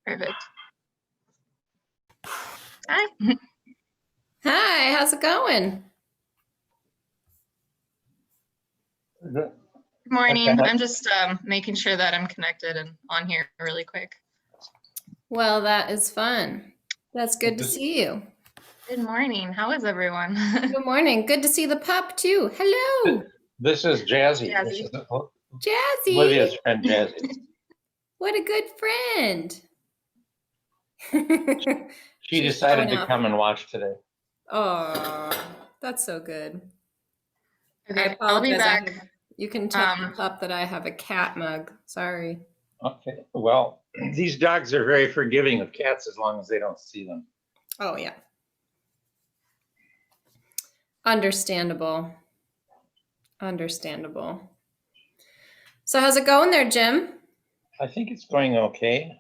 Perfect. Hi. Hi, how's it going? Good morning. Okay. I'm just making sure that I'm connected and on here really quick. Well, that is fun. That's good to see you. Good morning. How is everyone? Good morning. Good to see the pup too. Hello. This is Jazzy. Jazzy. Jazzy. Olivia's friend Jazzy. What a good friend. She decided to come and watch today. Oh, that's so good. Okay, I'll be back. You can tell the pup that I have a cat mug. Sorry. Okay. Well, these dogs are very forgiving of cats as long as they don't see them. Oh, yeah. Understandable. Understandable. So how's it going there, Jim? I think it's going okay.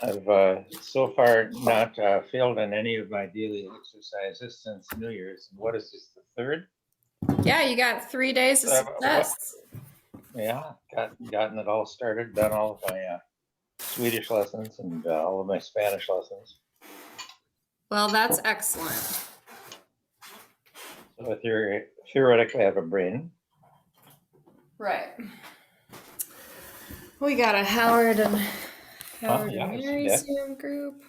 I've so far not failed in any of my daily exercises since New Year's. What is this, the third? Yeah, you got 3 days of success. Yeah, gotten it all started, done all of my Swedish lessons and all of my Spanish lessons. Well, that's excellent. So theoretically, I have a brain. Right. We got a Howard and Mary Zoom group.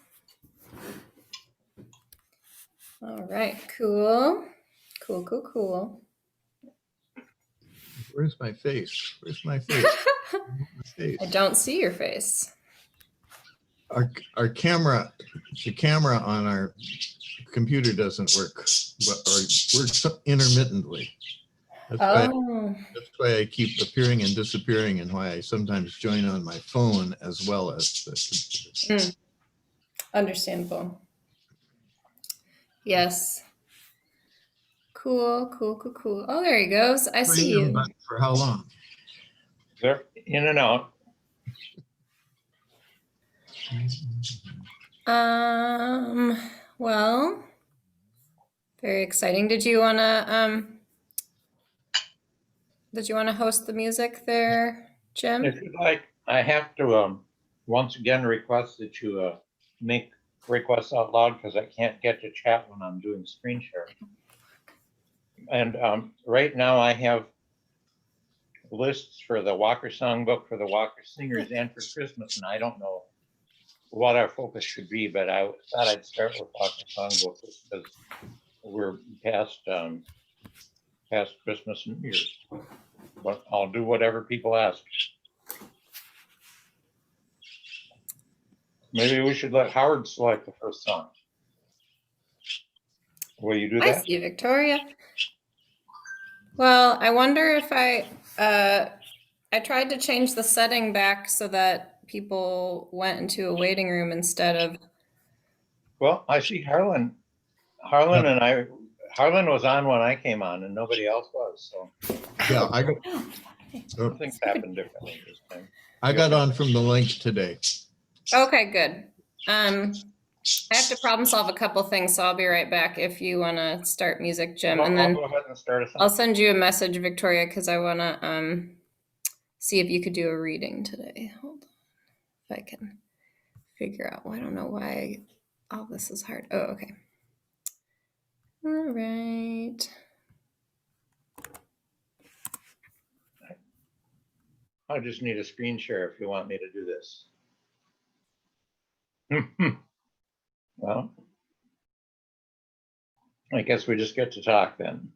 All right, cool. Cool. Where's my face? Where's my face? I don't see your face. Our camera, the camera on our computer doesn't work, or works intermittently. That's why I keep appearing and disappearing, and why I sometimes join on my phone as well as the computer. Understandable. Yes. Cool. Oh, there he goes. I see you. But for how long? They're in and out. Well, very exciting. Did you wanna host the music there, Jim? If you'd like, I have to once again request that you make requests out loud because I can't get to chat when I'm doing screen share. And right now I have lists for the Walker Songbook, for the Walker Singers, and for Christmas, and I don't know what our focus should be, but I thought I'd start with Walker Songbook because we're past Christmas and New Year's. But I'll do whatever people ask. Maybe we should let Howard select the first song. Will you do that? I see, Victoria. Well, I wonder if I tried to change the setting back so that people went into a waiting room instead of. Well, I see Harlan and Harlan was on when I came on and nobody else was, so. Yeah, Things happened differently this time. I got on from the link today. Okay, good. I have to problem solve a couple things, so I'll be right back if you want to start music, Jim. And then I'll go ahead and start a song. I'll send you a message, Victoria, because I want to see if you could do a reading today. Hold on, if I can figure out. I don't know why all this is hard. Oh, okay. All right. I just need a screen share if you want me to do this. Well, I guess we just get to talk then.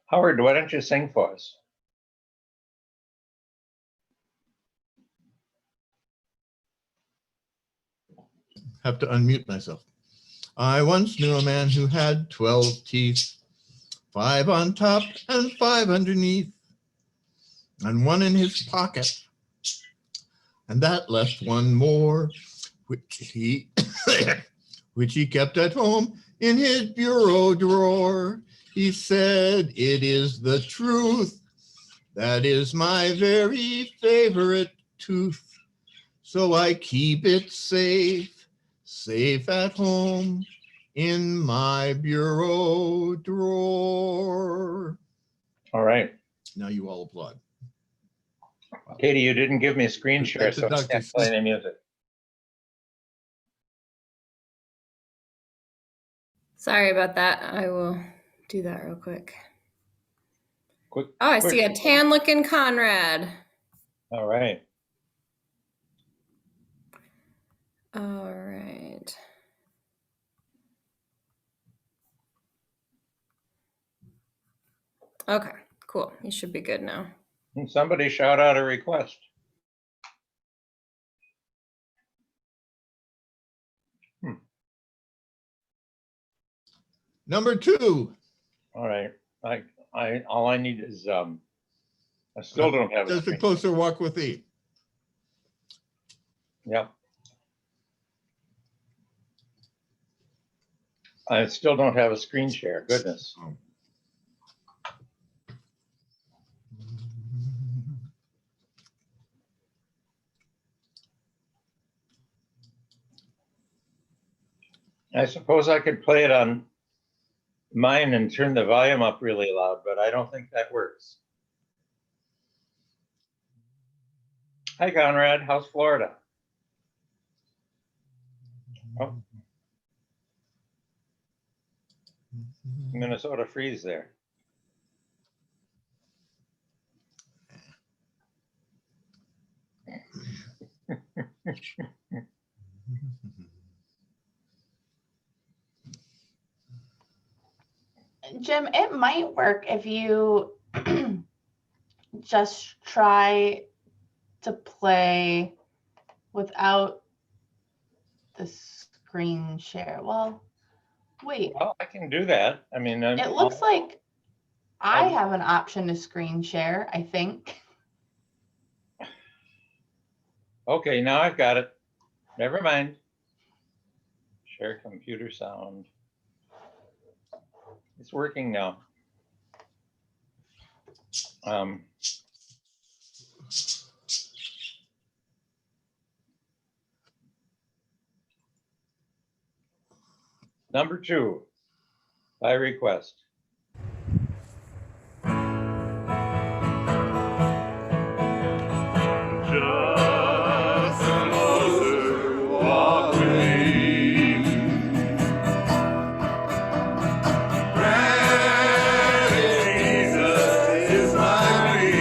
Howard, why don't you sing for us? Have to unmute myself. I once knew a man who had 12 teeth, 5 on top and 5 underneath, and 1 in his pocket. And that left 1 more, which he kept at home in his bureau drawer. He said, "It is the truth. That is my very favorite tooth. So I keep it safe at home in my bureau drawer." All right. Now you all applaud. Wow. Katie, you didn't give me a screen share, That's a so I doctor. can't play any music. Sorry about that. I will do that real quick. Quick. Oh, I quick. see a tan looking Conrad. All right. All right. Okay, cool. You should be good now. And somebody shout out a request. Number 2. All right. All I need is I still don't have a Just a screen. closer walk with thee. Yep. I still don't have a screen share. Goodness. I suppose I could play it on mine and turn the volume up really loud, but I don't think that works. Hi, Conrad. How's Florida? Oh, Minnesota freeze there. Jim, it might work if you just try to play without the screen share. Well, wait, Well, I can do that. I mean, it looks like I I'll- have an option to screen share, I think. Okay, now I've got it. Never mind. Share computer sound. It's working now. Number 2, by request. Just closer walk with me. Granted, Jesus is my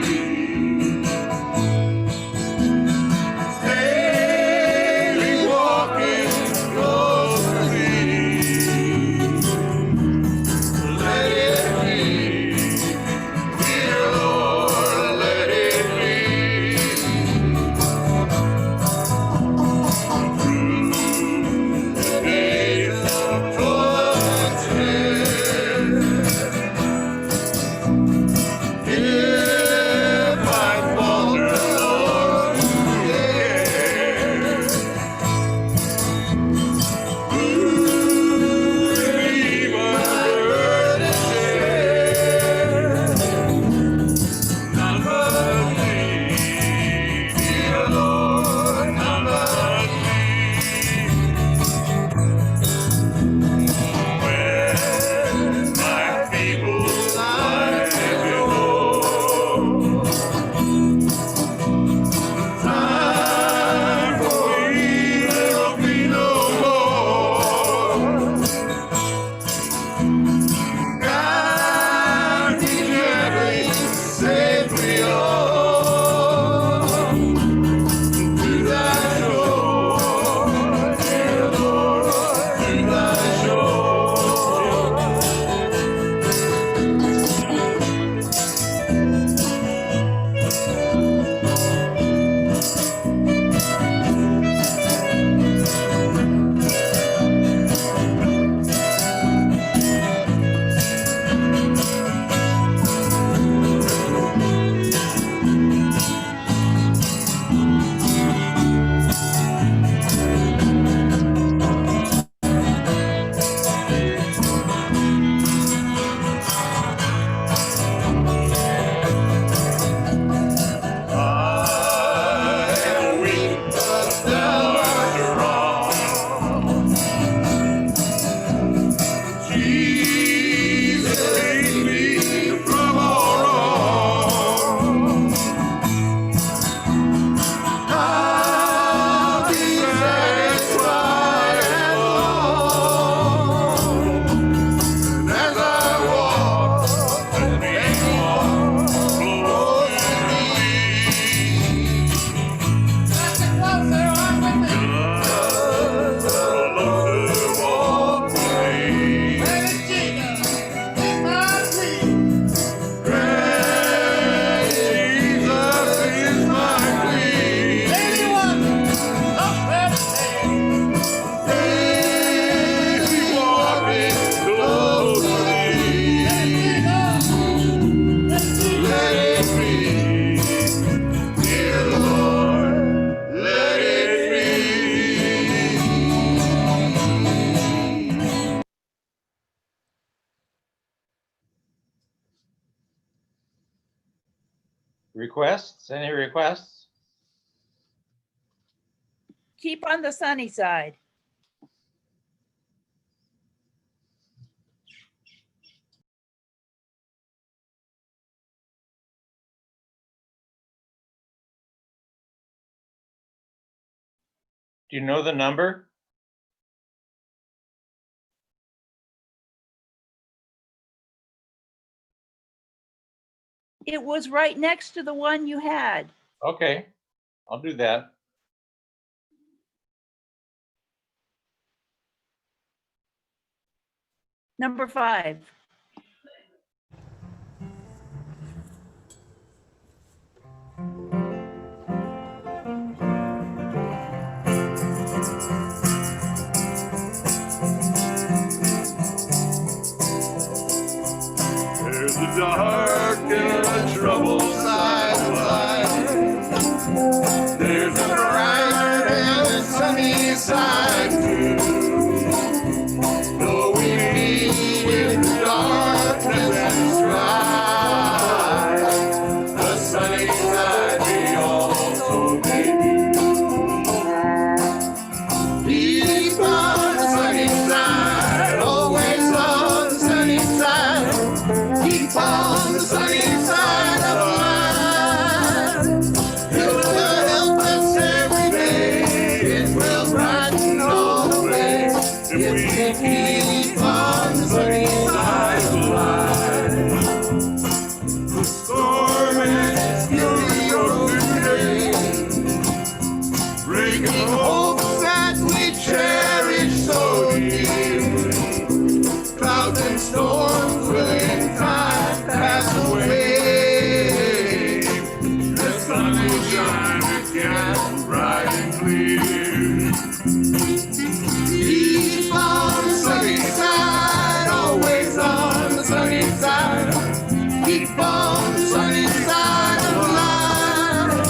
plea. Daily walking close to thee. Let it be, dear Lord, let it be. requests? Any requests? Keep on the sunny side. Do you know the number? It was right next to the one you had. Okay, I'll do that. Number 5. There's a dark and a troubled side of life. There's a bright and a sunny side too. Though we meet in the darkness and strife, the sunny side we also may do. Keep on the sunny side, always on the sunny side. Keep on the sunny side of life. It will help us every day. It will brighten all the way. If we keep on the sunny side of life. The storm and its fury over today, breaking hopes that we cherish so dear. Clouds and storms will in time pass away. The sun will shine again bright and clear. Keep on the sunny side, always on the sunny side. Keep on the sunny side of life.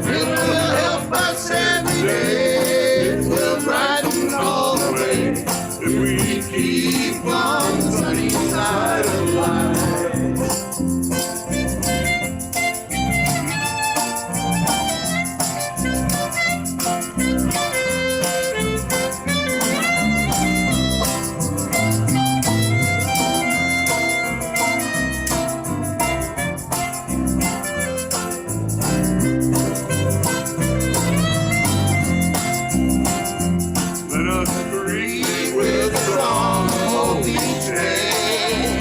It will help us every day. It will brighten all the way. If we keep on the sunny side of life. Let us breathe with a song of hope each day.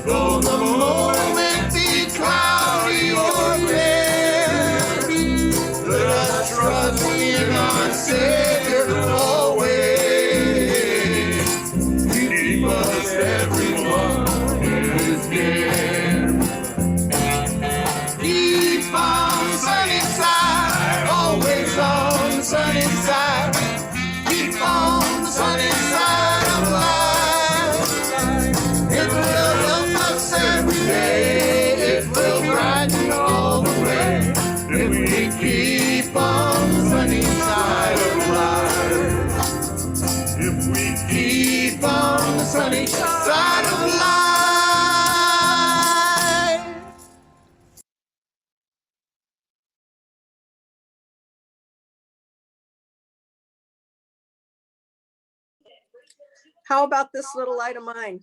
Though the moment be cloudy or fair, let us trust in our Savior always. Keep us everyone in His care. Keep on the sunny side, always on the sunny side. Keep on the sunny side of life. It will help us every day. It will brighten all the way. If we keep on the sunny side of life. If we keep on the sunny side of life. How about this little light of mine?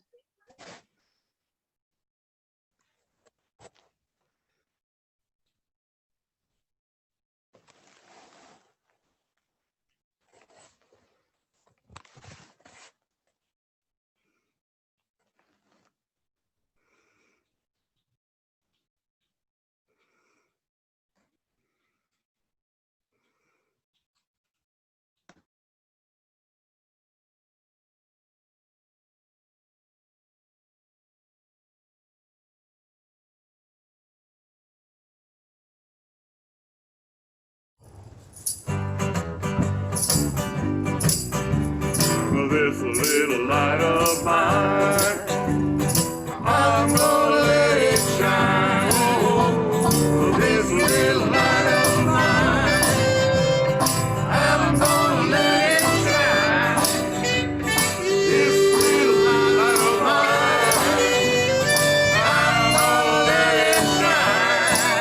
This little light of mine, I'm gonna let it shine. Oh, this little light of mine, I'm gonna let it shine. This little light of mine, I'm gonna let it shine.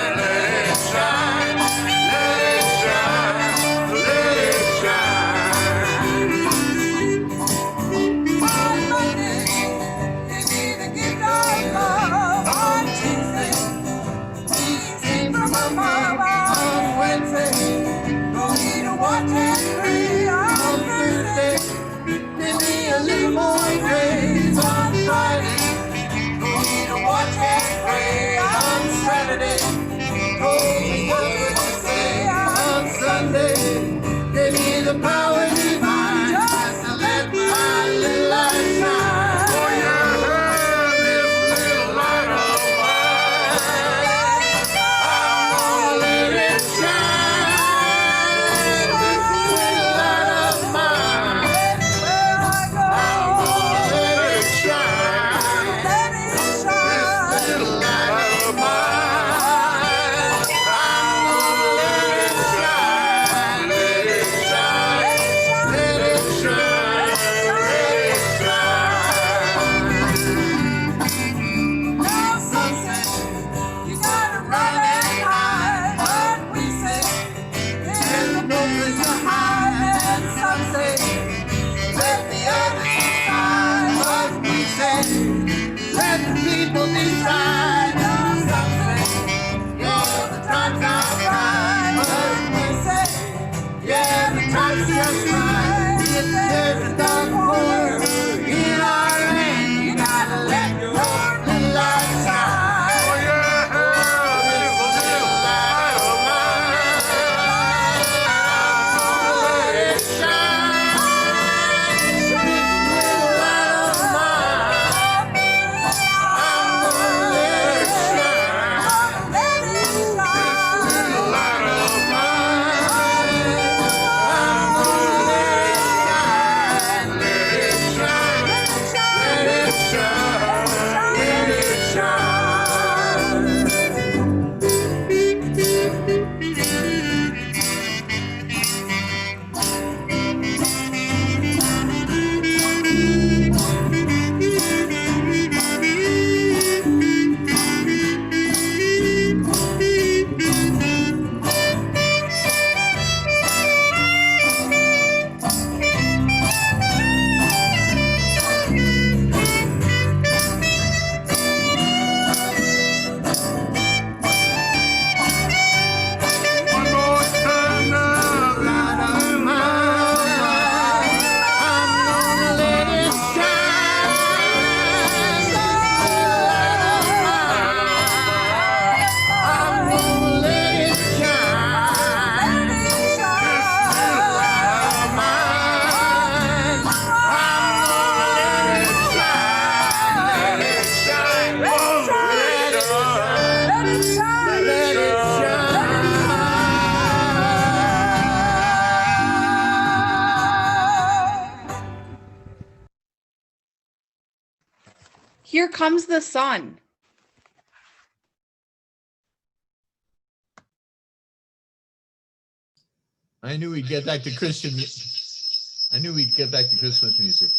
Here comes the sun. I knew we'd get back to Christian. I knew we'd get back to Christmas music.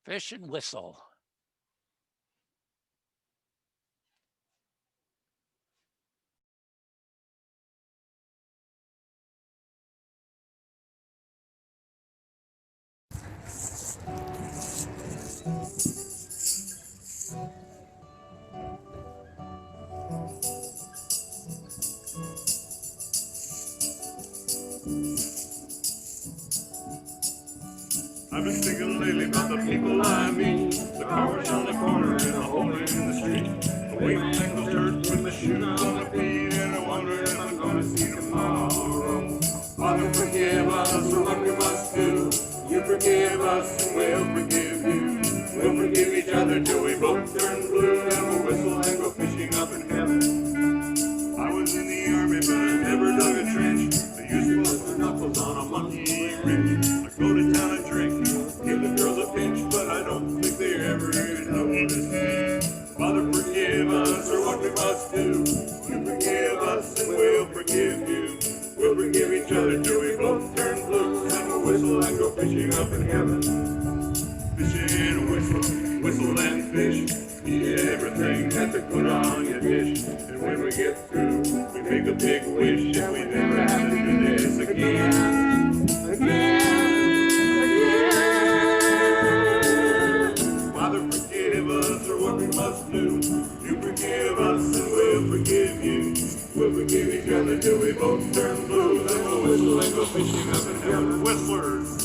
Fish and Whistle. I've been thinking lately about the people I meet, the cars on the corner and the hole in the street, the waving ankle dirt with the shoes on the feet, and I wonder if I'm gonna see tomorrow. Father, forgive us for what we must do. You forgive us and we'll forgive you. We'll forgive each other till we both turn blue, and we'll whistle and go fishing up in heaven. I was in the army, but I never dug a trench. I used to put my knuckles on a monkey wrench. I go to town and drink, give the girls a pinch, but I don't think they ever even notice me. Father, forgive us for what we must do. You forgive us and we'll forgive you. We'll forgive each other till we both turn blue, and we'll whistle and go fishing up in heaven. Fishing and whistle, whistle and fish. Eat everything that they put on your dish. And when we get through, we make a big wish, and we never have to do this again. Father, forgive us for what we must do. You forgive us and we'll forgive you. We'll forgive each other till we both turn blue, then we'll whistle and go fishing up in heaven. Whistlers.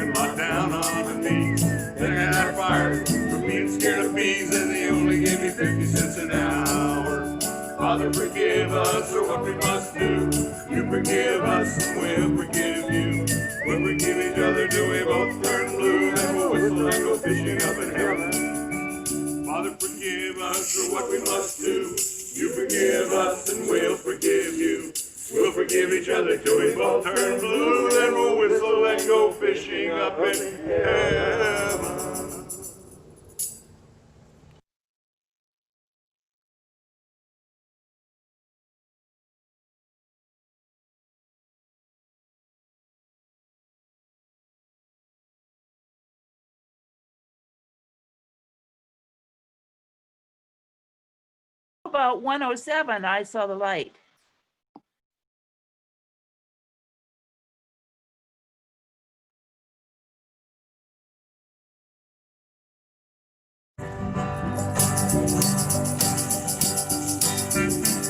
been locked down on a knee. Then I got fired for being scared of bees, and they only gave me 50 cents an hour. Father, forgive us for what we must do. You forgive us and we'll forgive you. We'll forgive each other till we both turn blue. Then we'll whistle and go fishing up in heaven. Father, forgive us for what we must do. You forgive us and we'll forgive you. We'll forgive each other till we both turn blue. Then we'll whistle and go fishing up in heaven. About 107, I saw the light.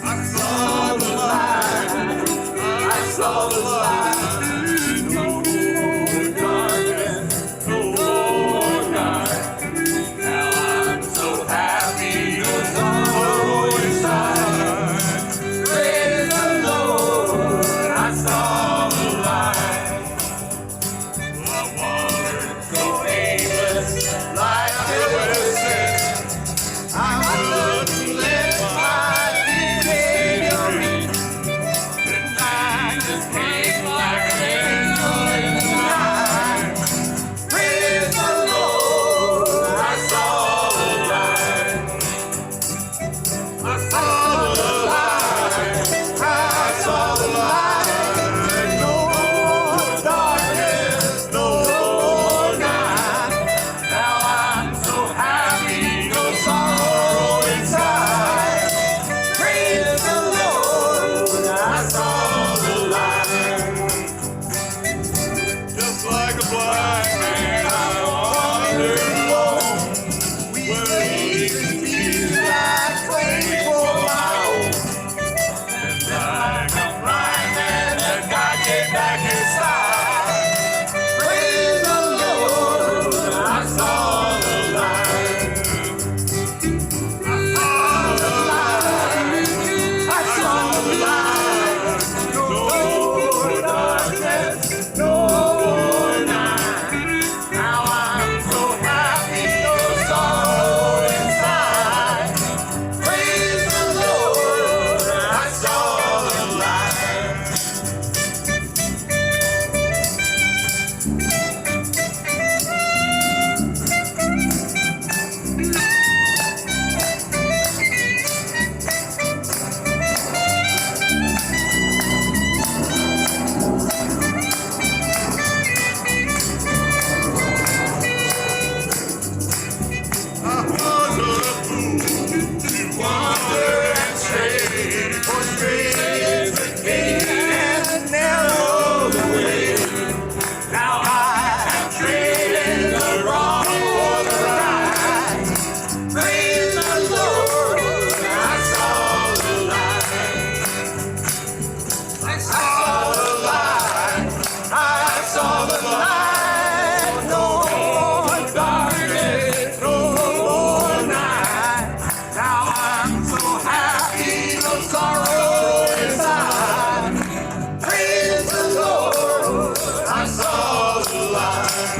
I saw the light. I saw the light. No more darkness, no more night. Now I'm so happy, no sorrow inside. Praise the Lord, I saw the light. I wandered so aimless, like a sin. I wouldn't let my Savior in. The night just came like an angel in the night. Praise the Lord, I saw the light. I saw the light. I saw the light. No more darkness, no more night. Now I'm so happy, no sorrow inside. Praise the Lord, I saw the light. Just like a blind man, I wandered alone. We waited to be like 24 miles. And like a blind man, that God came back inside. Praise the Lord, I saw the light. I saw the light. I saw the light. No more darkness, no more night. Now I'm so happy, no sorrow inside. Praise the Lord, I saw the light. I was a fool to wander and stray, for straight is the gate and the narrow the way. Now I have traded the wrong for the right. Praise the Lord, I saw the light. I saw the light. I saw the light. No more darkness, no more night. Now I'm so happy, no sorrow inside. Praise the Lord, I saw the light.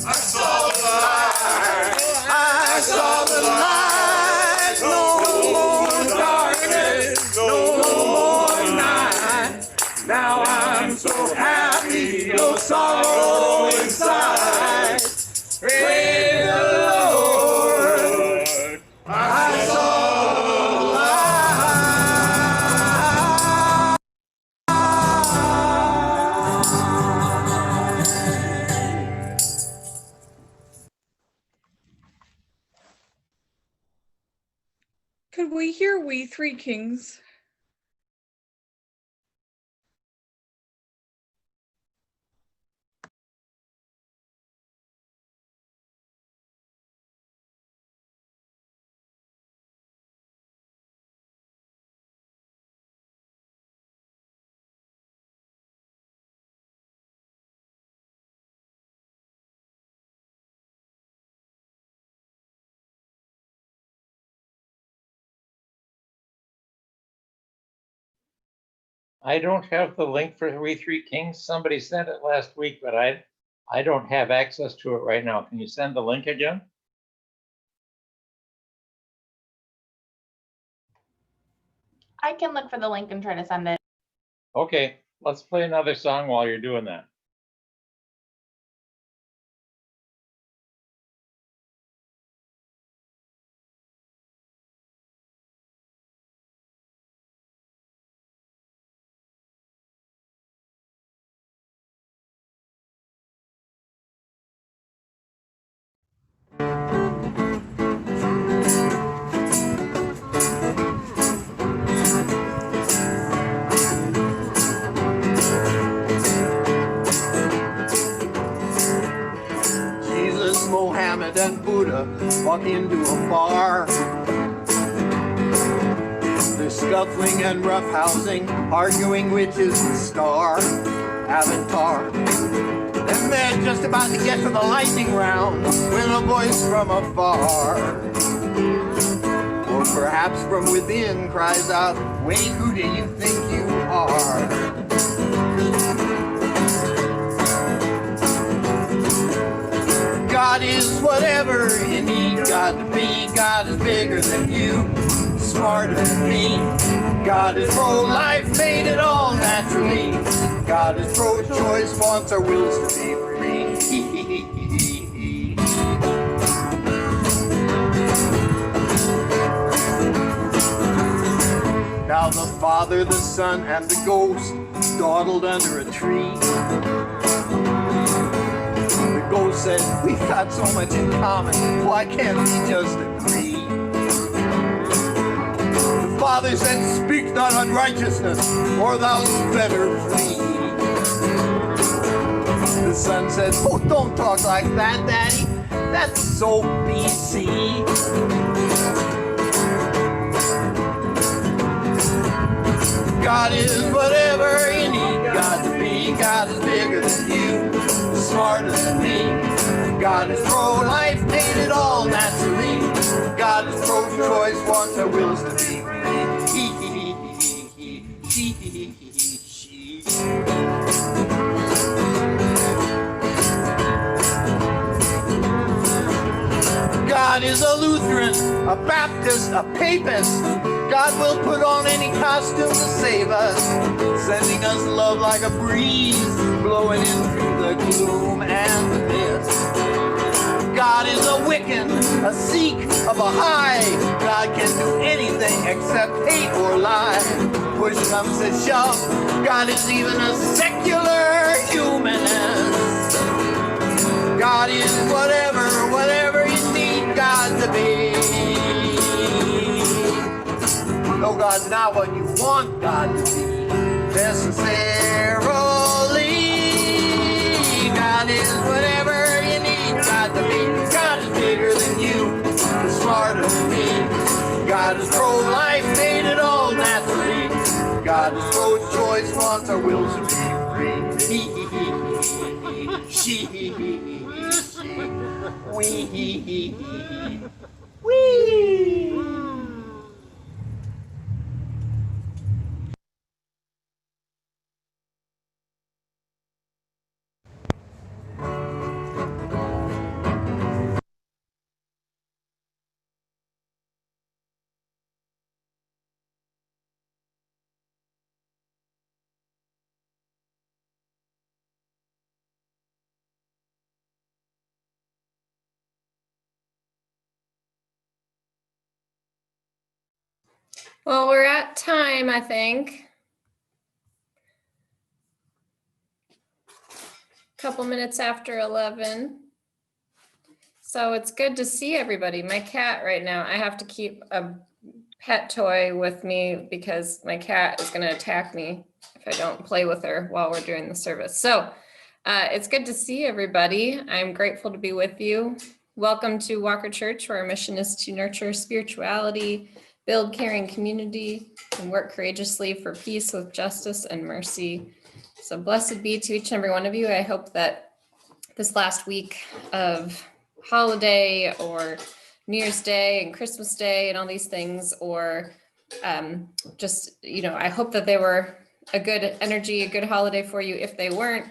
I saw the light. I saw the light. No more darkness, no more night. Now I'm so happy, no sorrow inside. Praise the Lord, I saw the light. Could we hear We Three Kings? I don't have the link for We Three Kings. Somebody sent it last week, but I don't have access to it right now. Can you send the link again? I can look for the link and try to send it. Okay, let's play another song while you're doing that. Jesus, Mohammed, and Buddha walk into a bar. They're scuffling and roughhousing, arguing which is the star, Avatar. And they're just about to get to the lightning round when a voice from afar, or perhaps from within, cries out, "Wait, who do you think you are?" God is whatever you need God to be. God is bigger than you, smarter than me. God is pro-life, made it all naturally. God is pro-choice, wants our wills to be free. Now the Father, the Son, and the Ghost dawdled under a tree. The Ghost said, "We've got so much in common, why can't we just agree?" The Father said, "Speak not unrighteousness, or thou'lt better flee." The Son said, "Oh, don't talk like that, Daddy, that's so BC." God is whatever you need God to be. God is bigger than you, smarter than me. God is pro-life, made it all naturally. God is pro-choice, wants our wills to be free. God is a Lutheran, a Baptist, a Papist. God will put on any costume to save us, sending us love like a breeze, blowing into the gloom and the mist. God is a Wiccan, a Sikh, a Baha'i. God can do anything except hate or lie. Push comes to shove, God is even a secular humanist. God is whatever you need God to be. No, God's not what you want God to be necessarily. God is whatever you need God to be. God is bigger than you, smarter than me. God is pro-life, made it all naturally. God is pro-choice, wants our wills to be free. Wee. Well, we're at time, I think. Couple minutes after 11. So it's good to see everybody. My cat right now, I have to keep a pet toy with me because my cat is going to attack me if I don't play with her while we're doing the service. So it's good to see everybody. I'm grateful to be with you. Welcome to Walker Church, where our mission is to nurture spirituality, build caring community, and work courageously for peace with justice and mercy. So blessed be to each and every one of you. I hope that this last week of holiday or New Year's Day and Christmas Day and all these things, or just, I hope that they were a good energy, a good holiday for you. If they weren't,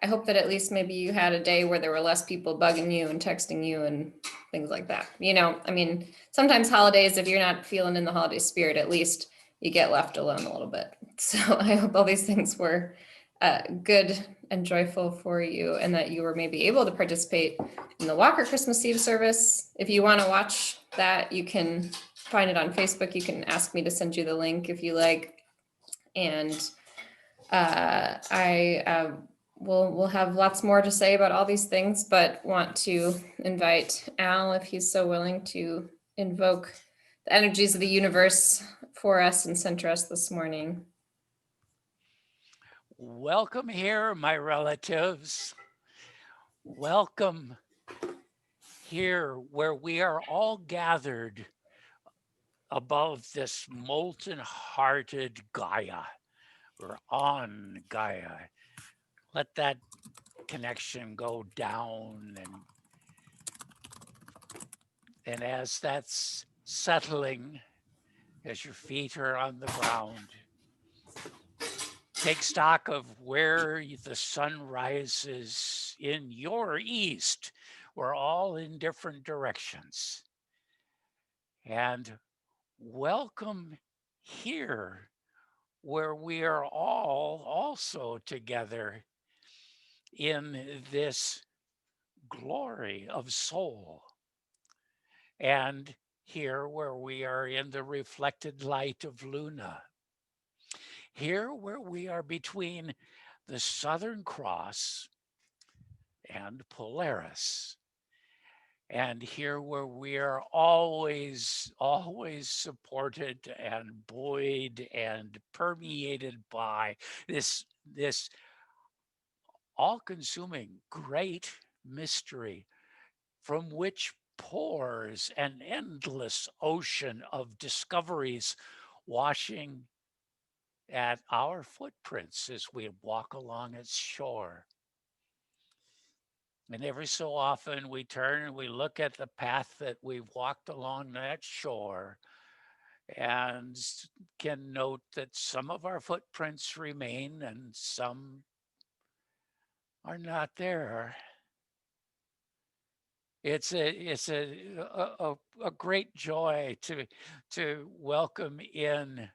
I hope that at least maybe you had a day where there were less people bugging you and texting you and things like that. You know, I mean, sometimes holidays, if you're not feeling in the holiday spirit, at least you get left alone a little bit. So I hope all these things were good and joyful for you, and that you were maybe able to participate in the Walker Christmas Eve service. If you want to watch that, you can find it on Facebook. You can ask me to send you the link if you like. And we'll have lots more to say about all these things, but want to invite Al, if he's so willing, to invoke the energies of the universe for us and center us this morning. Welcome here, my relatives. Welcome here where we are all gathered above this molten-hearted Gaia. We're on Gaia. Let that connection go down, and as that's settling, as your feet are on the ground, take stock of where the sun rises in your east. We're all in different directions. And welcome here, where we are all also together in this glory of soul. And here where we are in the reflected light of Luna. Here where we are between the Southern Cross and Polaris. And here where we are always supported and buoyed and permeated by this all-consuming great mystery from which pours an endless ocean of discoveries washing at our footprints as we walk along its shore. And every so often we turn and we look at the path that we've walked along that shore and can note that some of our footprints remain and some are not there. It's a great joy to welcome in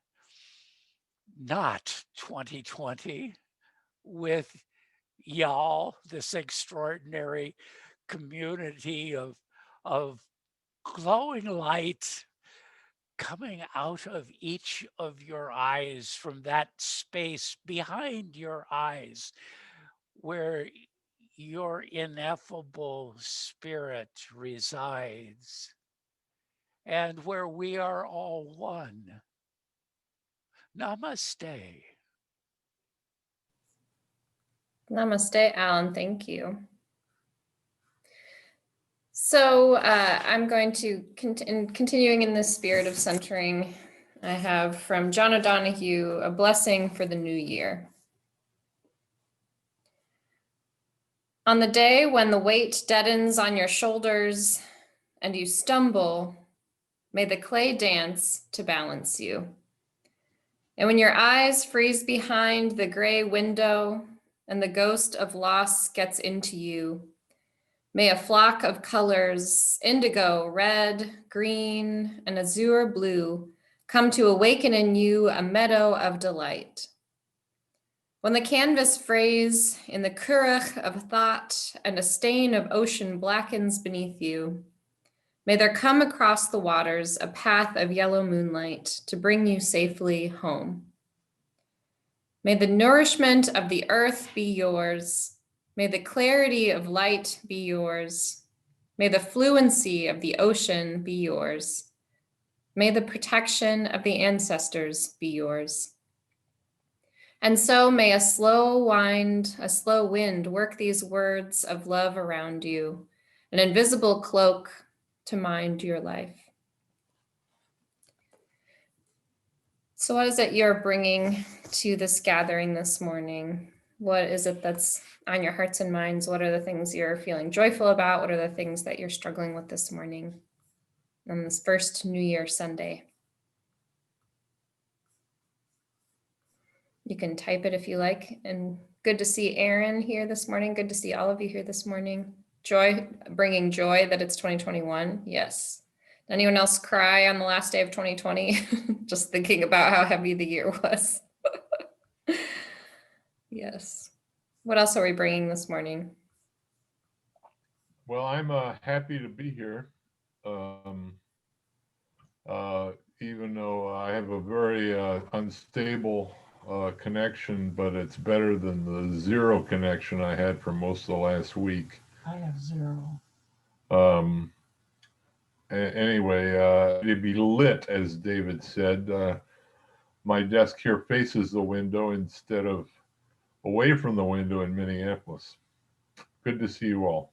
not 2020 with y'all, this extraordinary community of glowing light coming out of each of your eyes, from that space behind your eyes where your ineffable spirit resides, and where we are all one. Namaste. Namaste, Alan. Thank you. So I'm going to, continuing in the spirit of centering, I have from John O'Donohue, a blessing for the new year. On the day when the weight deadens on your shoulders and you stumble, may the clay dance to balance you. And when your eyes freeze behind the gray window and the ghost of loss gets into you, may a flock of colors, indigo, red, green, and azure blue, come to awaken in you a meadow of delight. When the canvas frays in the currach of thought and a stain of ocean blackens beneath you, may there come across the waters a path of yellow moonlight to bring you safely home. May the nourishment of the earth be yours. May the clarity of light be yours. May the fluency of the ocean be yours. May the protection of the ancestors be yours. And so may a slow wind work these words of love around you, an invisible cloak to mind your life. So what is it you're bringing to this gathering this morning? What is it that's on your hearts and minds? What are the things you're feeling joyful about? What are the things that you're struggling with this morning on this first New Year Sunday? You can type it if you like. And good to see Aaron here this morning. Good to see all of you here this morning. Joy, bringing joy that it's 2021. Yes. Anyone else cry on the last day of 2020? Just thinking about how heavy the year was. Yes. What else are we bringing this morning? Well, I'm happy to be here. Even though I have a very unstable connection, but it's better than the zero connection I had for most of the last week. I have 0. Anyway, to be lit, as David said. My desk here faces the window instead of away from the window in Minneapolis. Good to see you all.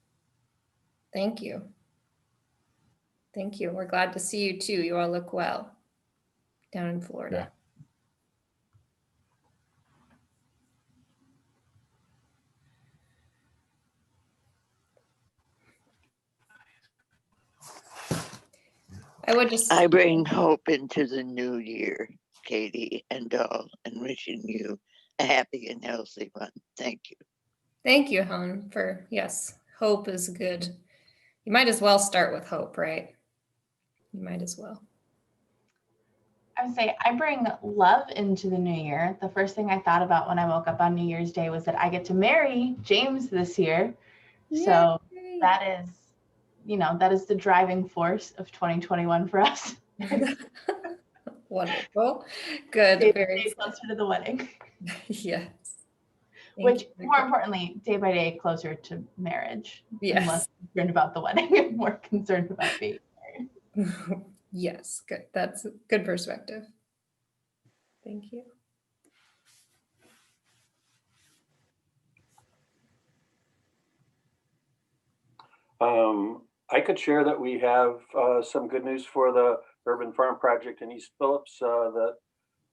Thank you. Thank you. We're glad to see you too. You all look well down in Florida. I bring hope into the new year, Katie and all, and wishing you a happy and healthy one. Thank you. Thank you, Helen, for yes, hope is good. You might as well start with hope, right? You might as well. I would say I bring love into the new year. The first thing I thought about when I woke up on New Year's Day was that I get to marry James this year. So that is, that is the driving force of 2021 for us. Wonderful. Good. Day closer to the wedding. Yes. Which, more importantly, day by day closer to marriage. Yes. I'm less concerned about the wedding and more concerned about being married. Yes, good. That's a good perspective. Thank you. I could share that we have some good news for the Urban Farm Project in East Phillips, that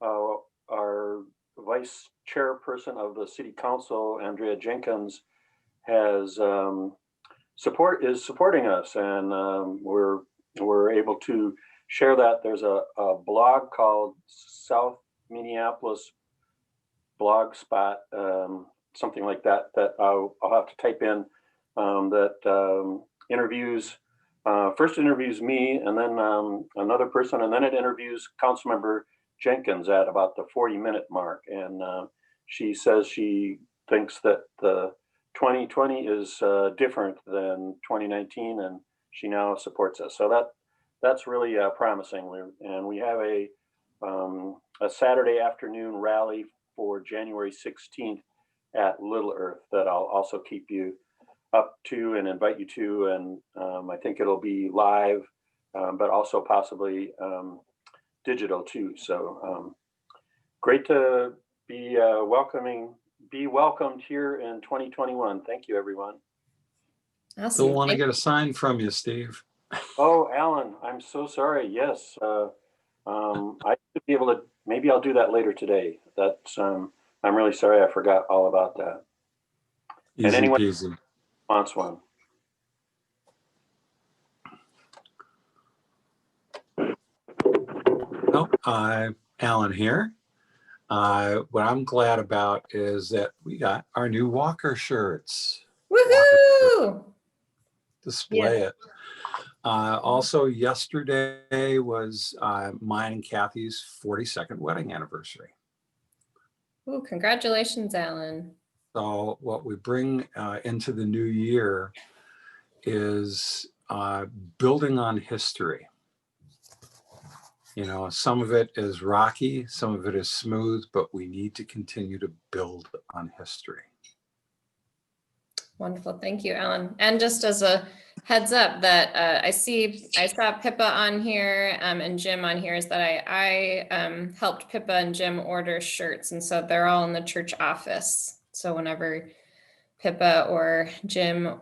our vice chairperson of the city council, Andrea Jenkins, has supporting us, and we're able to share that. There's a blog called South Minneapolis Blog Spot, something like that, that I'll have to type in, that first interviews me, and then another person, and then it interviews Councilmember Jenkins at about the 40-minute mark. And she says she thinks that the 2020 is different than 2019, and she now supports us. So that's really promising. And we have a Saturday afternoon rally for January 16th at Little Earth that I'll also keep you up to and invite you to. And I think it'll be live, but also possibly digital too. So great to be welcomed here in 2021. Thank you, everyone. Awesome. Still want to get a sign from you, Steve. Oh, Alan, I'm so sorry. Yes, I should be able to. Maybe I'll do that later today. That's. I'm really sorry. I forgot all about that. Easy and anyone peasy. wants one. No, Alan here. What I'm glad about is that we got our new Walker shirts. Woohoo! Display it. Also, yesterday was mine and Kathy's 42nd wedding anniversary. Oh, congratulations, Alan. So what we bring into the new year is building on history. You know, some of it is rocky, some of it is smooth, but we need to continue to build on history. Wonderful. Thank you, Alan. And just as a heads up that I saw Pippa on here and Jim on here, is that I helped Pippa and Jim order shirts. And so they're all in the church office. So whenever Pippa or Jim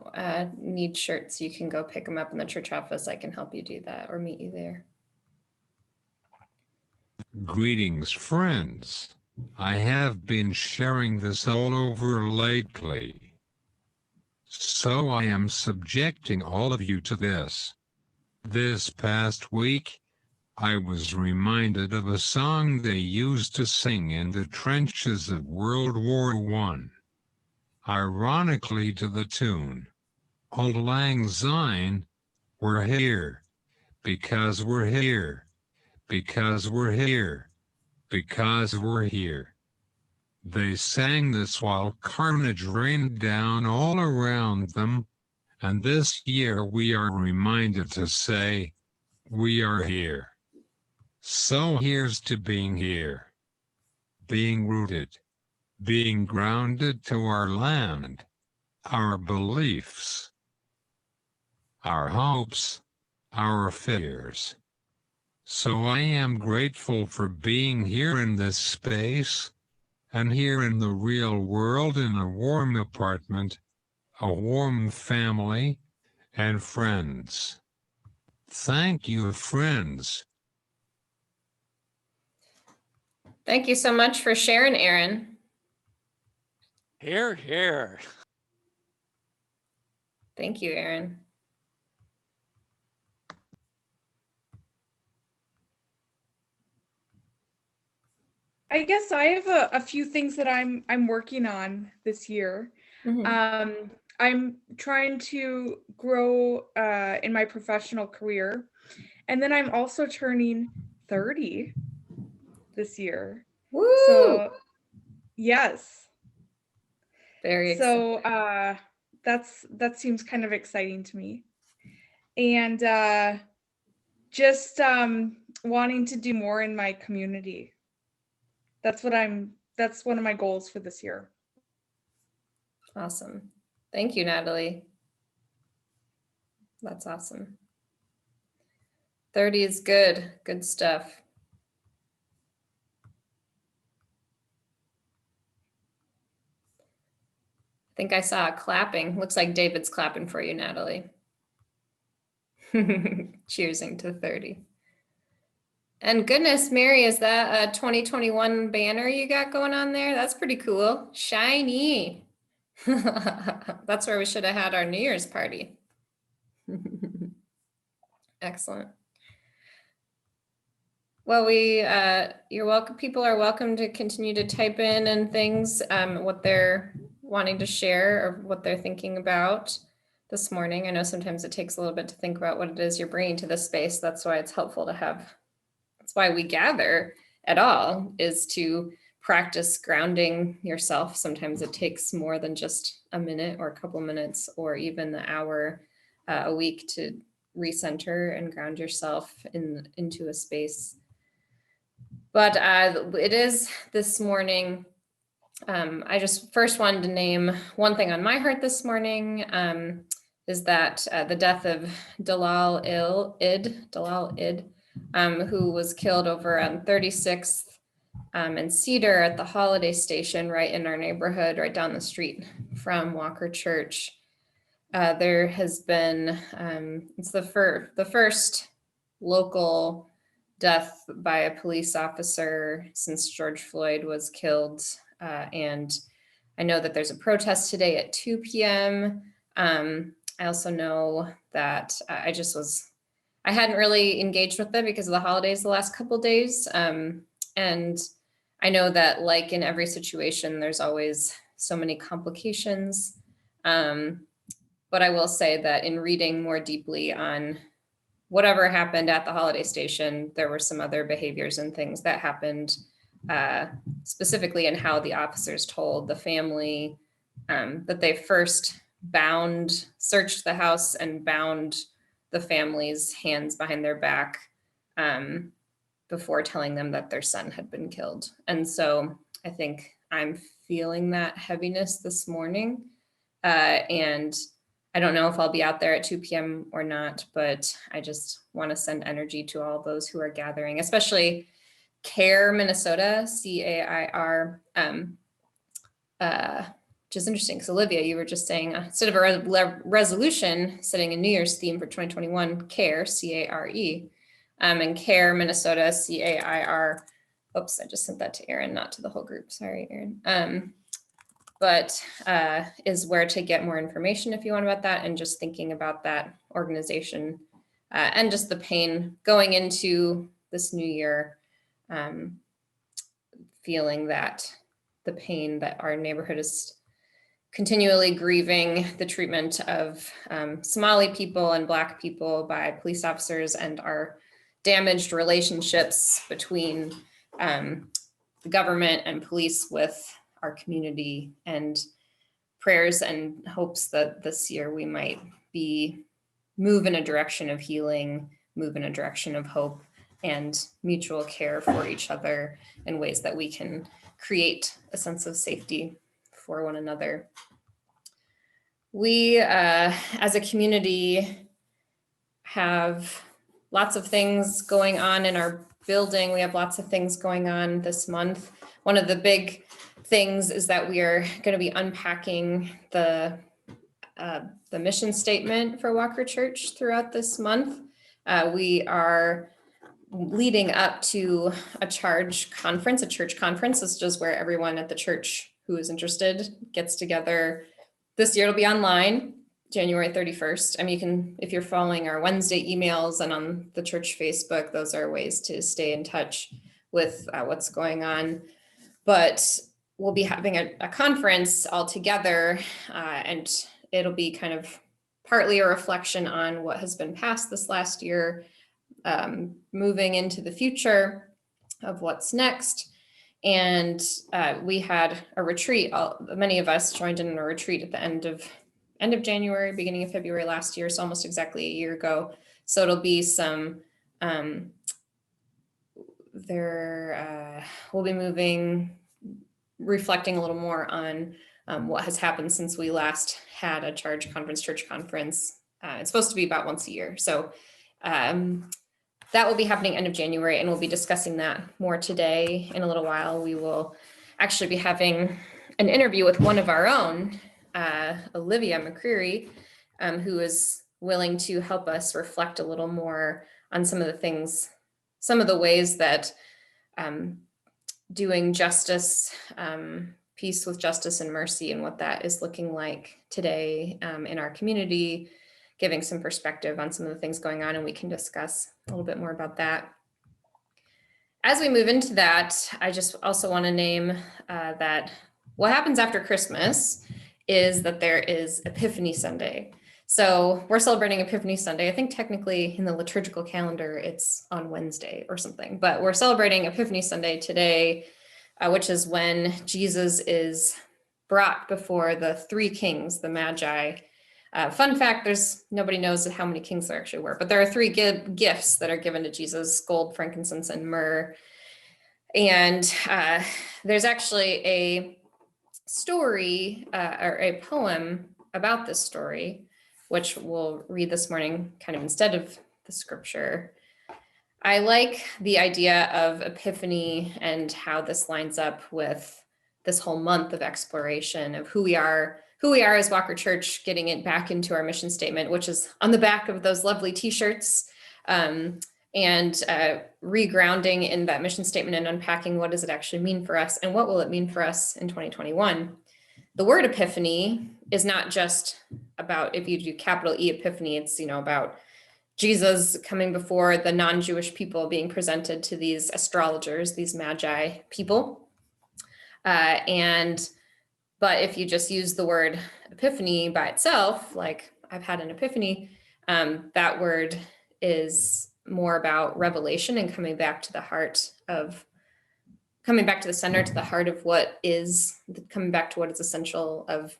need shirts, you can go pick them up in the church office. I can help you do that or meet you there. Greetings, friends. I have been sharing this all over lately. So I am subjecting all of you to this. This past week, I was reminded of a song they used to sing in the trenches of World War I. Ironically, to the tune, "Auld Lang Syne, we're here, because we're here, because we're here, because we're here." They sang this while carnage rained down all around them, and this year we are reminded to say, we are here. So here's to being here, being rooted, being grounded to our land, our beliefs, our hopes, our fears. So I am grateful for being here in this space, and here in the real world, in a warm apartment, a warm family, and friends. Thank you, friends. Thank you so much for sharing, Aaron. Here, here. Thank you, Aaron. I guess I have a few things that I'm working on this year. I'm trying to grow in my professional career, and then I'm also turning 30 this year. Woo! So yes. Very exciting. So that seems kind of exciting to me. And just wanting to do more in my community. That's one of my goals for this year. Awesome. Thank you, Natalie. That's awesome. 30 is good. Good stuff. I think I saw a clapping. Looks like David's clapping for you, Natalie. Cheersing to 30. And goodness, Mary, is that a 2021 banner you got going on there? That's pretty cool. Shiny. That's where we should have had our New Year's party. Excellent. Well, you're welcome. People are welcome to continue to type in and things, what they're wanting to share or what they're thinking about this morning. I know sometimes it takes a little bit to think about what it is you're bringing to this space. That's why it's helpful to have, that's why we gather at all, is to practice grounding yourself. Sometimes it takes more than just a minute or a couple minutes or even an hour a week to recenter and ground yourself into a space. But it is this morning. I just first wanted to name one thing on my heart this morning, is that the death of Dalal Id, who was killed over on 36th and Cedar at the Holiday Station right in our neighborhood, right down the street from Walker Church. There has been, it's the first local death by a police officer since George Floyd was killed. And I know that there's a protest today at 2 p.m. I also know that I hadn't really engaged with it because of the holidays the last couple of days. And I know that, like in every situation, there's always so many complications. But I will say that in reading more deeply on whatever happened at the Holiday Station, there were some other behaviors and things that happened, specifically in how the officers told the family that they first searched the house and bound the family's hands behind their back before telling them that their son had been killed. And so I think I'm feeling that heaviness this morning. And I don't know if I'll be out there at 2 p.m. or not, but I just want to send energy to all those who are gathering, especially CAIR Minnesota, CAIR, which is interesting because Olivia, you were just saying, instead of a resolution setting a New Year's theme for 2021, CAIR, C-A-R-E, and CAIR Minnesota, C-A-I-R. Oops, I just sent that to Aaron, not to the whole group. Sorry, Aaron. But is where to get more information if you want about that, and just thinking about that organization and just the pain going into this new year, feeling that the pain that our neighborhood is continually grieving the treatment of Somali people and Black people by police officers, and our damaged relationships between the government and police with our community, and prayers and hopes that this year we might move in a direction of healing, move in a direction of hope and mutual care for each other in ways that we can create a sense of safety for one another. We, as a community, have lots of things going on in our building. We have lots of things going on this month. One of the big things is that we are going to be unpacking the mission statement for Walker Church throughout this month. We are leading up to a church conference. This is just where everyone at the church who is interested gets together. This year it'll be online, January 31st. I mean, you can, if you're following our Wednesday emails and on the church Facebook, those are ways to stay in touch with what's going on. But we'll be having a conference all together, and it'll be kind of partly a reflection on what has been passed this last year, moving into the future of what's next. And we had a retreat. Many of us joined in a retreat at the end of January, beginning of February last year, so almost exactly a year ago. So it'll be some, we'll be reflecting a little more on what has happened since we last had a church conference. It's supposed to be about once a year. So that will be happening end of January, and we'll be discussing that more today. In a little while, we will actually be having an interview with one of our own, Olivia McCreary, who is willing to help us reflect a little more on some of the ways that doing justice, peace with justice and mercy, and what that is looking like today in our community, giving some perspective on some of the things going on, and we can discuss a little bit more about that. As we move into that, I just also want to name that what happens after Christmas is that there is Epiphany Sunday. So we're celebrating Epiphany Sunday. I think technically in the liturgical calendar, it's on Wednesday or something, but we're celebrating Epiphany Sunday today, which is when Jesus is brought before the three kings, the Magi. Fun fact, nobody knows how many kings there actually were, but there are three gifts that are given to Jesus: gold, frankincense, and myrrh. And there's actually a story or a poem about this story, which we'll read this morning kind of instead of the scripture. I like the idea of Epiphany and how this lines up with this whole month of exploration of who we are as Walker Church, getting it back into our mission statement, which is on the back of those lovely t-shirts, and regrounding in that mission statement and unpacking what does it actually mean for us and what will it mean for us in 2021. The word epiphany is not just about, if you do capital E epiphany, it's about Jesus coming before the non-Jewish people, being presented to these astrologers, these Magi people. But if you just use the word epiphany by itself, like I've had an epiphany, that word is more about revelation and coming back to the center, to the heart of what is, coming back to what is essential, of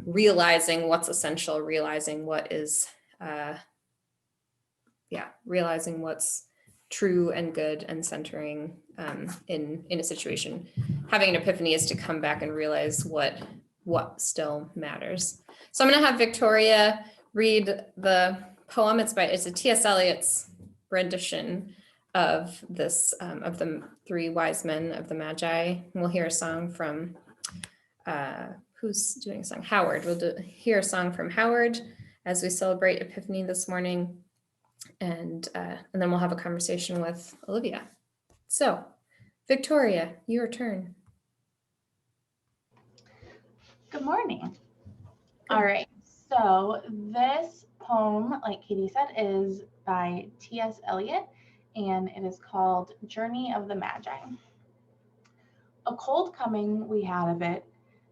realizing what's essential, realizing what is, realizing what's true and good and centering in a situation. Having an epiphany is to come back and realize what still matters. So I'm going to have Victoria read the poem. It's a T.S. Eliot's rendition of this, of the three wise men of the Magi. And we'll hear a song from, who's doing a song? Howard. We'll hear a song from Howard as we celebrate Epiphany this morning. And then we'll have a conversation with Olivia. So, Victoria, your turn. Good morning. All right, so this poem, like Katie said, is by T.S. Eliot, and it is called Journey of the Magi. A cold coming we had of it,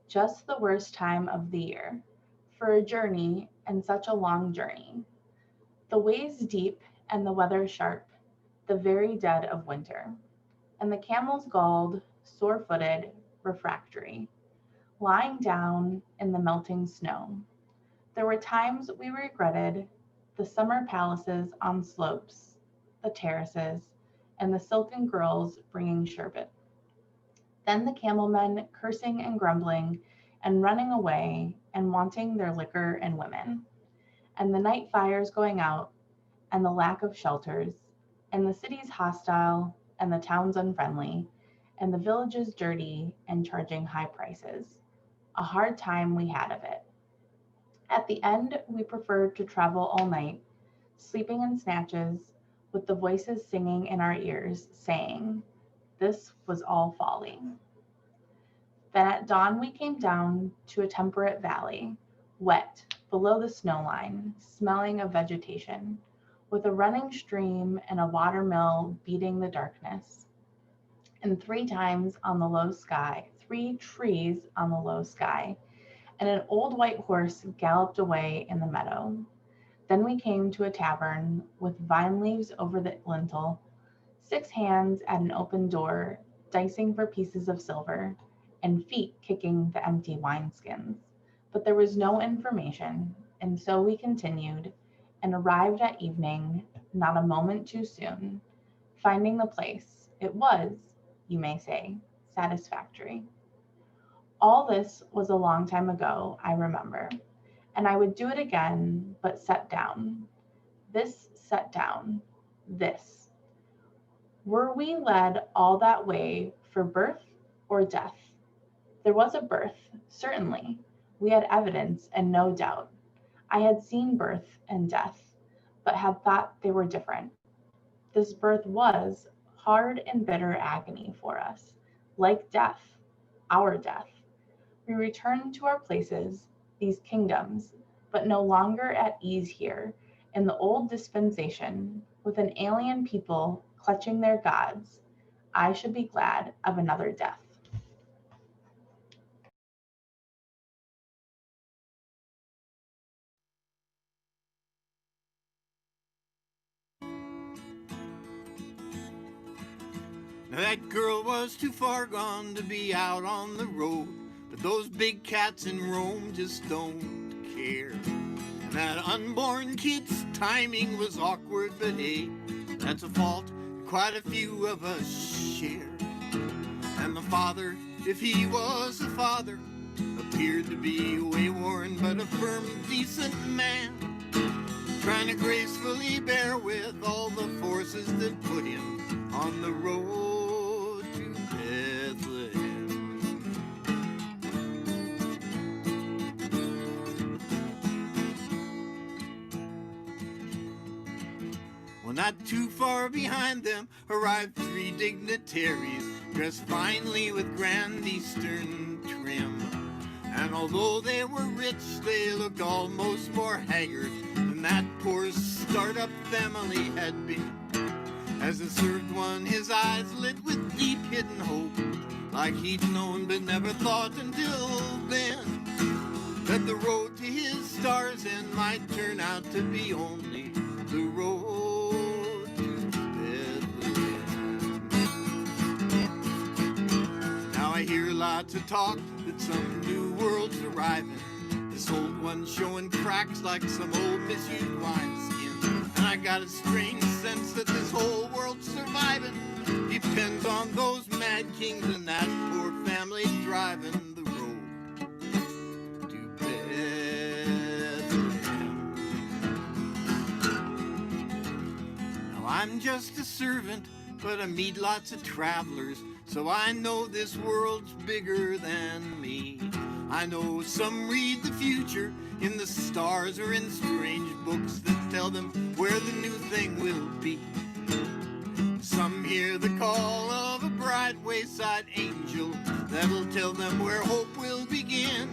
just the worst time of the year, for a journey and such a long journey. The ways deep and the weather sharp, the very dead of winter, and the camels galled, sore-footed, refractory, lying down in the melting snow. There were times we regretted the summer palaces on slopes, the terraces, and the silken girls bringing sherbet. Then the camel men cursing and grumbling and running away and wanting their liquor and women, and the night fires going out and the lack of shelters, and the cities hostile and the towns unfriendly, and the villages dirty and charging high prices. A hard time we had of it. At the end, we preferred to travel all night, sleeping in snatches, with the voices singing in our ears, saying, this was all folly. Then at dawn we came down to a temperate valley, wet, below the snow line, smelling of vegetation, with a running stream and a water mill beating the darkness. And 3 trees on the low sky, and an old white horse galloped away in the meadow. Then we came to a tavern with vine leaves over the lintel, 6 hands at an open door, dicing for pieces of silver, and feet kicking the empty wineskins. But there was no information, and so we continued, and arrived at evening, not a moment too soon, finding the place. It was, you may say, satisfactory. All this was a long time ago, I remember, and I would do it again, but set down. This set down, this. Were we led all that way for birth or death? There was a birth, certainly. We had evidence and no doubt. I had seen birth and death, but had thought they were different. This birth was hard and bitter agony for us, like death, our death. We returned to our places, these kingdoms, but no longer at ease here, in the old dispensation, with an alien people clutching their gods. I should be glad of another death. Now that girl was too far gone to be out on the road, but those big cats in Rome just don't care. And that unborn kid's timing was awkward, but hey, that's a fault quite a few of us share. And the father, if he was a father, appeared to be way-worn but a firm, decent man, trying to gracefully bear with all the forces that put him on the road to Bethlehem. Well, not too far behind them arrived 3 dignitaries, dressed finely with grand Eastern trim. And although they were rich, they looked almost more haggard than that poor startup family had been. As it served one, his eyes lit with deep hidden hope, like he'd known but never thought until then that the road to his star's end might turn out to be only the road to Bethlehem. Now I hear lots of talk that some new world's arriving, this old one's showing cracks like some old misused wineskin. And I got a strange sense that this whole world's surviving depends on those mad kings and that poor family driving the road to Bethlehem. Now I'm just a servant, but I meet lots of travelers, so I know this world's bigger than me. I know some read the future in the stars or in strange books that tell them where the new thing will be. Some hear the call of a bright wayside angel that'll tell them where hope will begin.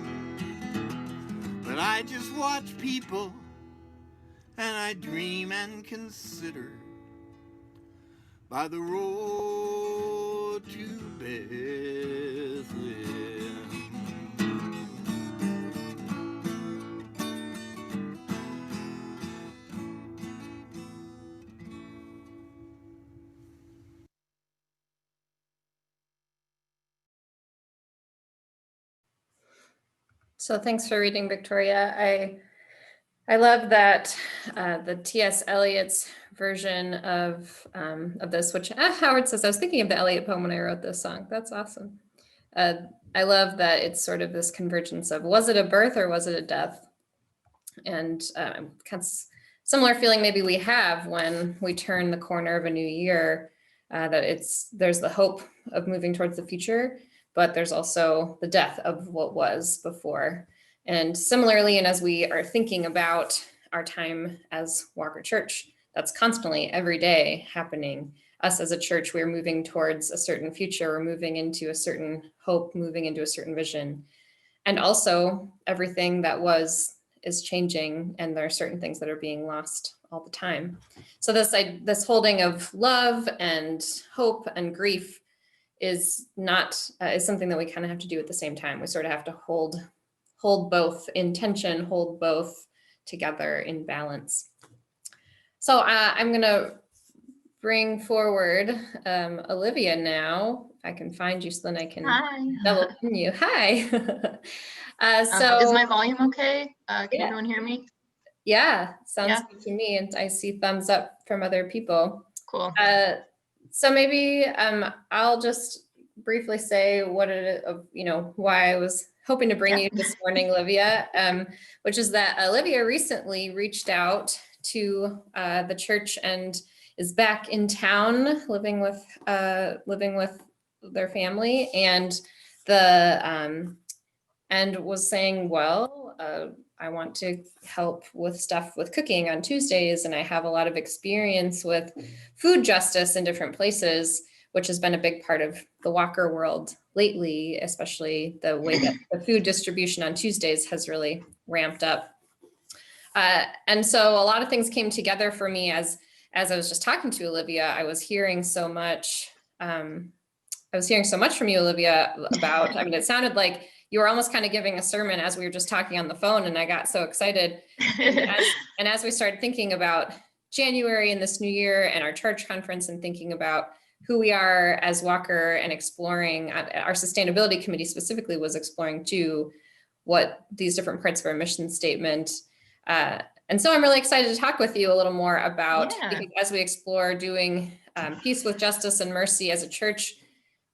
But I just watch people and I dream and consider by the road to Bethlehem. So thanks for reading, Victoria. I love that the T.S. Eliot's version of this, which Howard says, I was thinking of the Eliot poem when I wrote this song. That's awesome. I love that it's sort of this convergence of, was it a birth or was it a death? And kind of similar feeling maybe we have when we turn the corner of a new year, that there's the hope of moving towards the future, but there's also the death of what was before. And similarly, and as we are thinking about our time as Walker Church, that's constantly every day happening. Us as a church, we're moving towards a certain future, we're moving into a certain hope, moving into a certain vision. And also everything that was is changing, and there are certain things that are being lost all the time. So this holding of love and hope and grief is not is something that we kind of have to do at the same time. We sort of have to hold both in tension, hold both together in balance. So I'm going to bring forward Olivia now. If I can find you, so then I can double pin you. Hi. So is my volume okay? Can yeah. everyone hear me? Yeah, sounds good to me. And I see thumbs up from other people. Cool. So maybe I'll just briefly say why I was hoping to bring you this morning, Olivia, which is that Olivia recently reached out to the church and is back in town living with their family, and was saying, well, I want to help with stuff with cooking on Tuesdays, and I have a lot of experience with food justice in different places, which has been a big part of the Walker world lately, especially the way that the food distribution on Tuesdays has really ramped up. And so a lot of things came together for me as I was just talking to Olivia. I was hearing so much from you, Olivia, about, it sounded like you were almost kind of giving a sermon as we were just talking on the phone, and I got so excited. And as we started thinking about January and this new year and our church conference, and thinking about who we are as Walker, and exploring, our sustainability committee specifically was exploring too, what these different parts of our mission statement. And so I'm really excited to talk with you a little more about, because as we explore doing peace with justice and mercy as a church,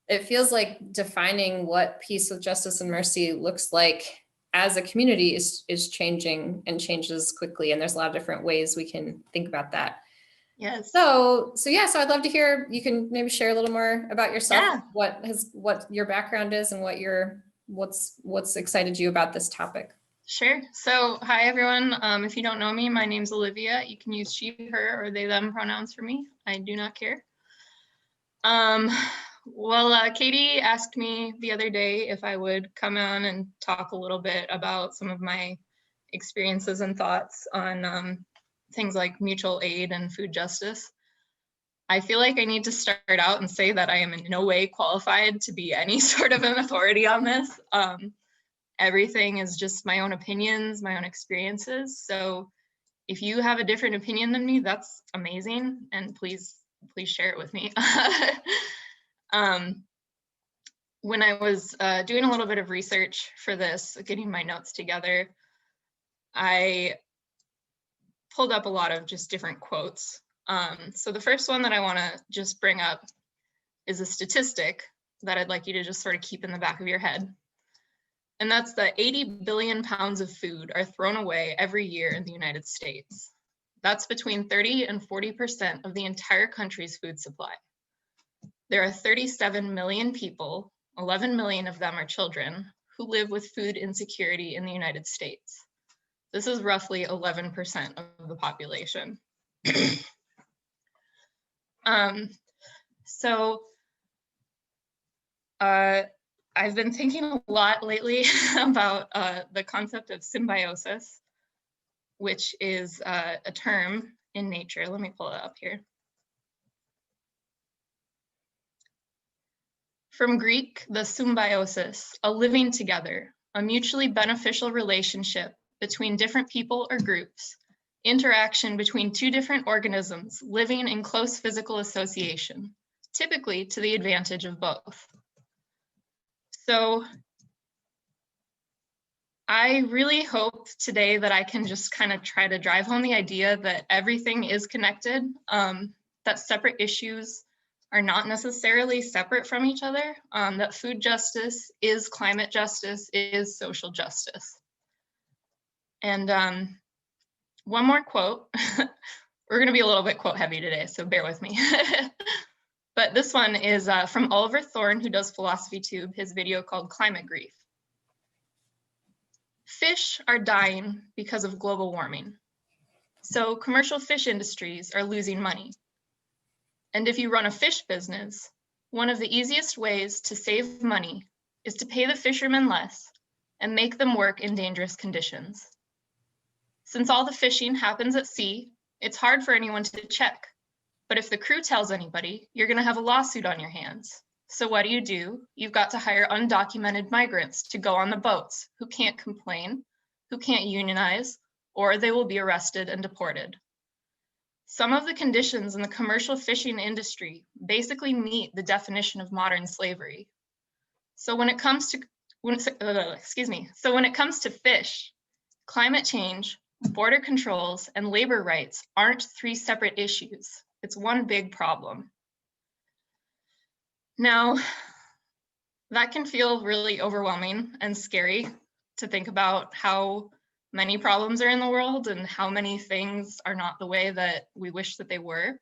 it feels like defining what peace with justice and mercy looks like as a community is changing, and changes quickly. And there's a lot of different ways we can think about that. Yes. So I'd love to hear, you can maybe share a little more about yourself, what your background is, and what's excited you about this topic. Sure. So hi, everyone. If you don't know me, my name's Olivia. You can use she, her, or they, them pronouns for me. I do not care. Well, Katie asked me the other day if I would come on and talk a little bit about some of my experiences and thoughts on things like mutual aid and food justice. I feel like I need to start out and say that I am in no way qualified to be any sort of an authority on this. Everything is just my own opinions, my own experiences. So if you have a different opinion than me, that's amazing. And please share it with me. When I was doing a little bit of research for this, getting my notes together, I pulled up a lot of just different quotes. So the first one that I want to just bring up is a statistic that I'd like you to just sort of keep in the back of your head. And that's that 80 billion pounds of food are thrown away every year in the United States. That's between 30 and 40% of the entire country's food supply. There are 37 million people, 11 million of them are children, who live with food insecurity in the United States. This is roughly 11% of the population. I've been thinking a lot lately about the concept of symbiosis, which is a term in nature. Let me pull it up here. From Greek, the symbiosis, a living together, a mutually beneficial relationship between different people or groups, interaction between two different organisms living in close physical association, typically to the advantage of both. So I really hope today that I can just kind of try to drive home the idea that everything is connected, that separate issues are not necessarily separate from each other, that food justice is climate justice, is social justice. And one more quote. We're going to be a little bit quote heavy today, so bear with me. But this one is from Oliver Thorne, who does Philosophy Tube, his video called Climate Grief. Fish are dying because of global warming. So commercial fish industries are losing money. And if you run a fish business, one of the easiest ways to save money is to pay the fishermen less and make them work in dangerous conditions. Since all the fishing happens at sea, it's hard for anyone to check. But if the crew tells anybody, you're going to have a lawsuit on your hands. So what do? You've got to hire undocumented migrants to go on the boats who can't complain, who can't unionize, or they will be arrested and deported. Some of the conditions in the commercial fishing industry basically meet the definition of modern slavery. So when it comes to fish, climate change, border controls, and labor rights aren't three separate issues. It's one big problem. Now, that can feel really overwhelming and scary to think about how many problems are in the world and how many things are not the way that we wish that they were.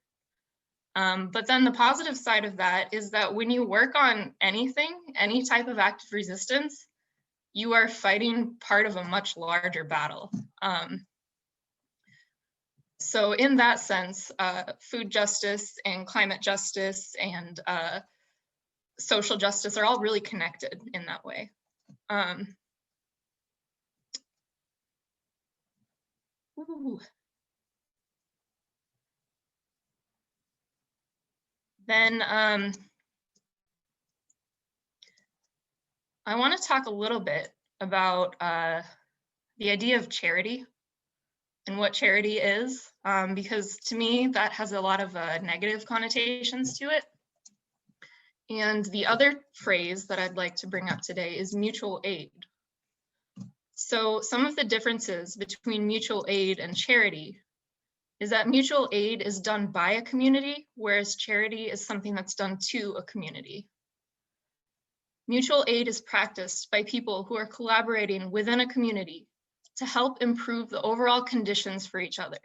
But then the positive side of that is that when you work on anything, any type of active resistance, you are fighting part of a much larger battle. So in that sense, food justice and climate justice and social justice are all really connected in that way. Then I want to talk a little bit about the idea of charity and what charity is, because to me that has a lot of negative connotations to it. And the other phrase that I'd like to bring up today is mutual aid. So some of the differences between mutual aid and charity is that mutual aid is done by a community, whereas charity is something that's done to a community. Mutual aid is practiced by people who are collaborating within a community to help improve the overall conditions for each other.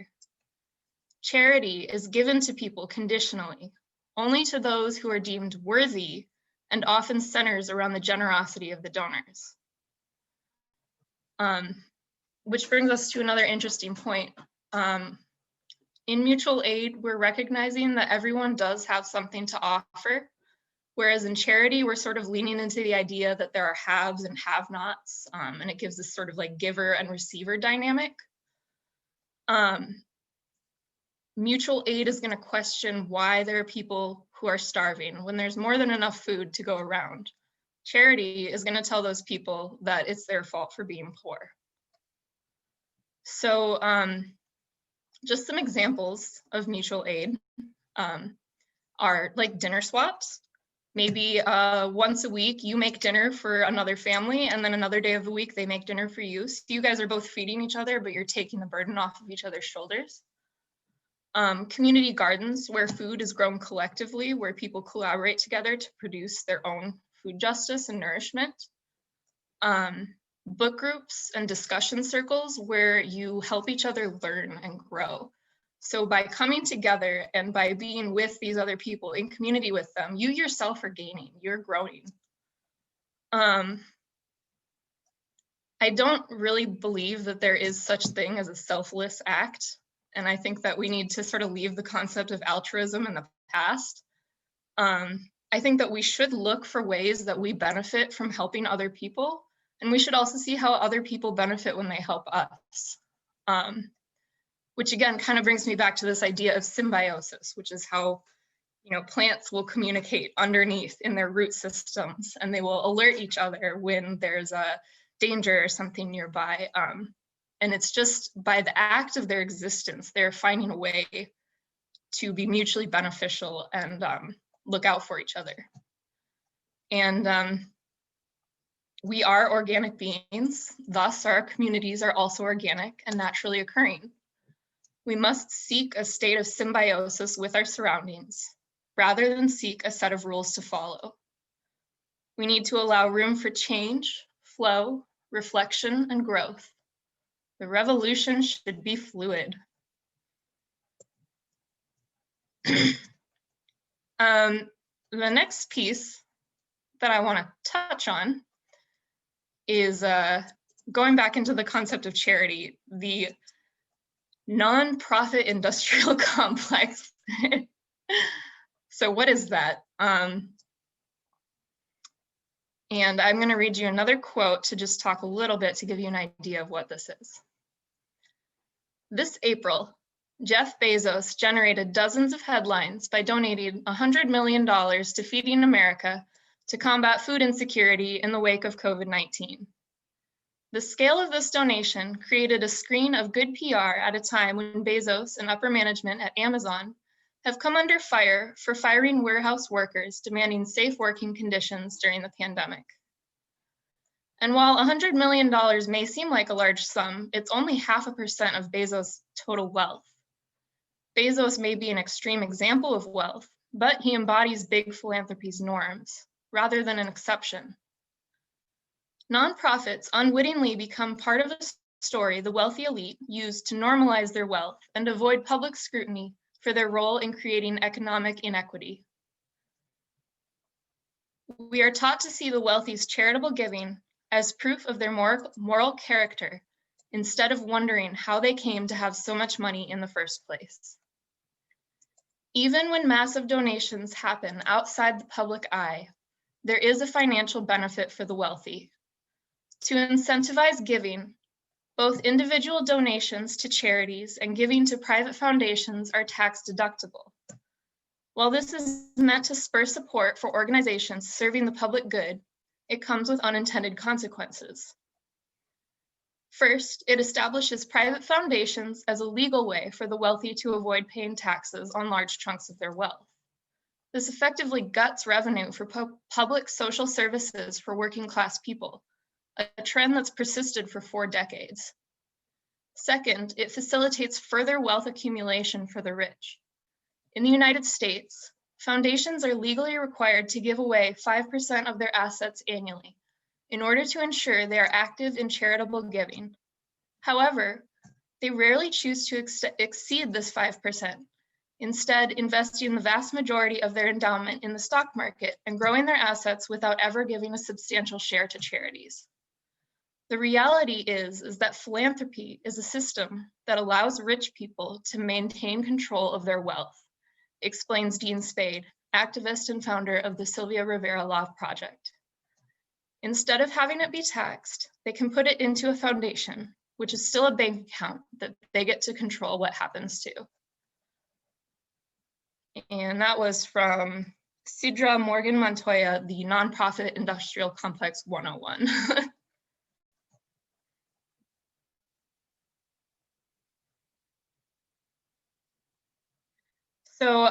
Charity is given to people conditionally, only to those who are deemed worthy, and often centers around the generosity of the donors. Which brings us to another interesting point. In mutual aid, we're recognizing that everyone does have something to offer, whereas in charity, we're sort of leaning into the idea that there are haves and have-nots, and it gives this sort of like giver and receiver dynamic. Mutual aid is going to question why there are people who are starving when there's more than enough food to go around. Charity is going to tell those people that it's their fault for being poor. So just some examples of mutual aid are like dinner swaps. Maybe once a week you make dinner for another family, and then another day of the week they make dinner for you. So you guys are both feeding each other, but you're taking the burden off of each other's shoulders. Community gardens where food is grown collectively, where people collaborate together to produce their own food justice and nourishment. Book groups and discussion circles where you help each other learn and grow. So by coming together and by being with these other people in community with them, you yourself are gaining, you're growing. I don't really believe that there is such thing as a selfless act. And I think that we need to sort of leave the concept of altruism in the past. I think that we should look for ways that we benefit from helping other people. And we should also see how other people benefit when they help us. Which again, kind of brings me back to this idea of symbiosis, which is how plants will communicate underneath in their root systems, and they will alert each other when there's a danger or something nearby. And it's just by the act of their existence, they're finding a way to be mutually beneficial and look out for each other. And we are organic beings, thus our communities are also organic and naturally occurring. We must seek a state of symbiosis with our surroundings, rather than seek a set of rules to follow. We need to allow room for change, flow, reflection, and growth. The revolution should be fluid. The next piece that I want to touch on is going back into the concept of charity, the nonprofit industrial complex. So what is that? And I'm going to read you another quote to just talk a little bit to give you an idea of what this is. This April, Jeff Bezos generated dozens of headlines by donating $100 million to Feeding America to combat food insecurity in the wake of COVID-19. The scale of this donation created a screen of good PR at a time when Bezos and upper management at Amazon have come under fire for firing warehouse workers demanding safe working conditions during the pandemic. And while $100 million may seem like a large sum, it's only 0.5% of Bezos' total wealth. Bezos may be an extreme example of wealth, but he embodies big philanthropy's norms, rather than an exception. Nonprofits unwittingly become part of a story the wealthy elite use to normalize their wealth and avoid public scrutiny for their role in creating economic inequity. We are taught to see the wealthy's charitable giving as proof of their moral character, instead of wondering how they came to have so much money in the first place. Even when massive donations happen outside the public eye, there is a financial benefit for the wealthy. To incentivize giving, both individual donations to charities and giving to private foundations are tax deductible. While this is meant to spur support for organizations serving the public good, it comes with unintended consequences. First, it establishes private foundations as a legal way for the wealthy to avoid paying taxes on large chunks of their wealth. This effectively guts revenue for public social services for working class people, a trend that's persisted for 4 decades. Second, it facilitates further wealth accumulation for the rich. In the United States, foundations are legally required to give away 5% of their assets annually in order to ensure they are active in charitable giving. However, they rarely choose to exceed this 5%, instead investing the vast majority of their endowment in the stock market and growing their assets without ever giving a substantial share to charities. The reality is that philanthropy is a system that allows rich people to maintain control of their wealth, explains Dean Spade, activist and founder of the Sylvia Rivera Law Project. Instead of having it be taxed, they can put it into a foundation, which is still a bank account that they get to control what happens to. And that was from Sidra Morgan Montoya, the Nonprofit Industrial Complex 101. So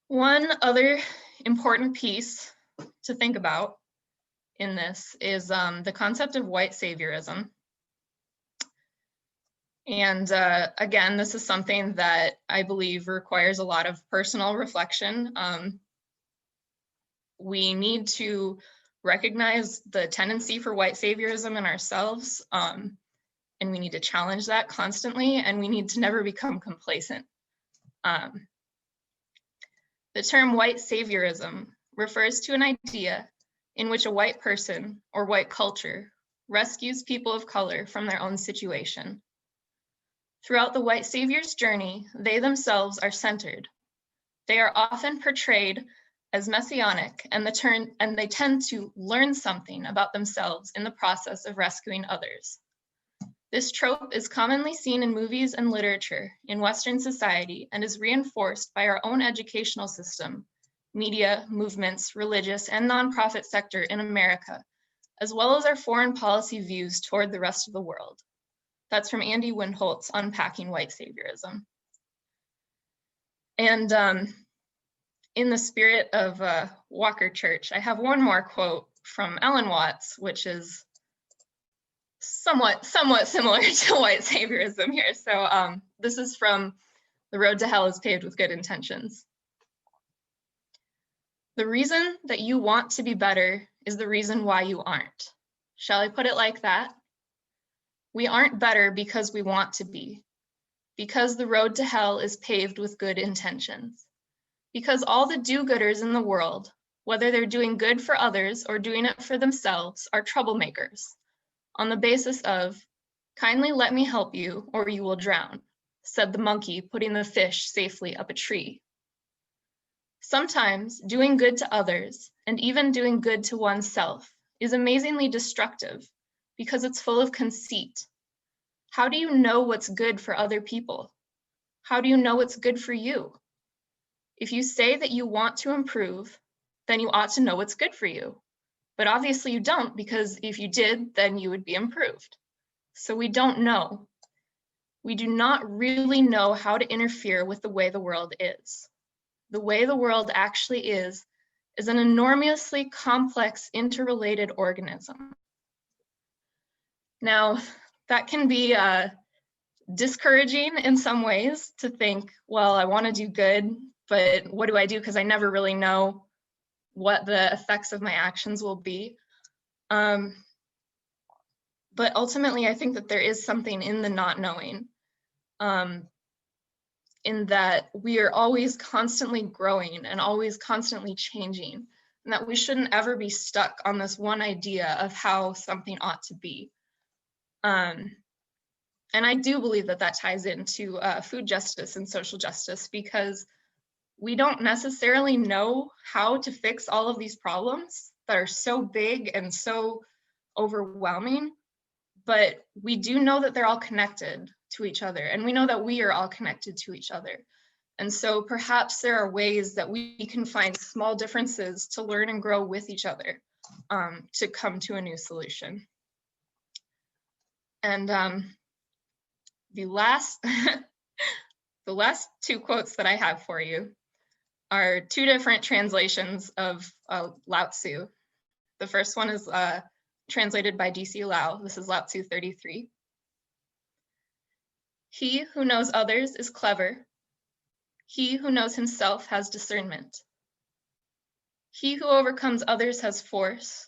one other important piece to think about in this is the concept of white saviorism. And again, this is something that I believe requires a lot of personal reflection. We need to recognize the tendency for white saviorism in ourselves, and we need to challenge that constantly, and we need to never become complacent. The term white saviorism refers to an idea in which a white person or white culture rescues people of color from their own situation. Throughout the white savior's journey, they themselves are centered. They are often portrayed as messianic, and they tend to learn something about themselves in the process of rescuing others. This trope is commonly seen in movies and literature in Western society and is reinforced by our own educational system, media, movements, religious, and nonprofit sector in America, as well as our foreign policy views toward the rest of the world. That's from Andy Windholt's Unpacking White Saviorism. And in the spirit of Walker Church, I have one more quote from Ellen Watts, which is somewhat similar to white saviorism here. So this is from The Road to Hell is Paved with Good Intentions. The reason that you want to be better is the reason why you aren't. Shall I put it like that? We aren't better because we want to be, because the road to hell is paved with good intentions, because all the do-gooders in the world, whether they're doing good for others or doing it for themselves, are troublemakers on the basis of, kindly let me help you or you will drown, said the monkey, putting the fish safely up a tree. Sometimes doing good to others and even doing good to oneself is amazingly destructive because it's full of conceit. How do you know what's good for other people? How do you know what's good for you? If you say that you want to improve, then you ought to know what's good for you. But obviously you don't, because if you did, then you would be improved. So we don't know. We do not really know how to interfere with the way the world is. The way the world actually is an enormously complex, interrelated organism. Now, that can be discouraging in some ways to think, well, I want to do good, but what do I do? Because I never really know what the effects of my actions will be. But ultimately, I think that there is something in the not knowing, in that we are always constantly growing and always constantly changing, and that we shouldn't ever be stuck on this one idea of how something ought to be. And I do believe that that ties into food justice and social justice, because we don't necessarily know how to fix all of these problems that are so big and so overwhelming, but we do know that they're all connected to each other, and we know that we are all connected to each other. And so perhaps there are ways that we can find small differences to learn and grow with each other to come to a new solution. And the last two quotes that I have for you are two different translations of Lao Tzu. The first one is translated by D.C. Lau. This is Lao Tzu 33. He who knows others is clever. He who knows himself has discernment. He who overcomes others has force.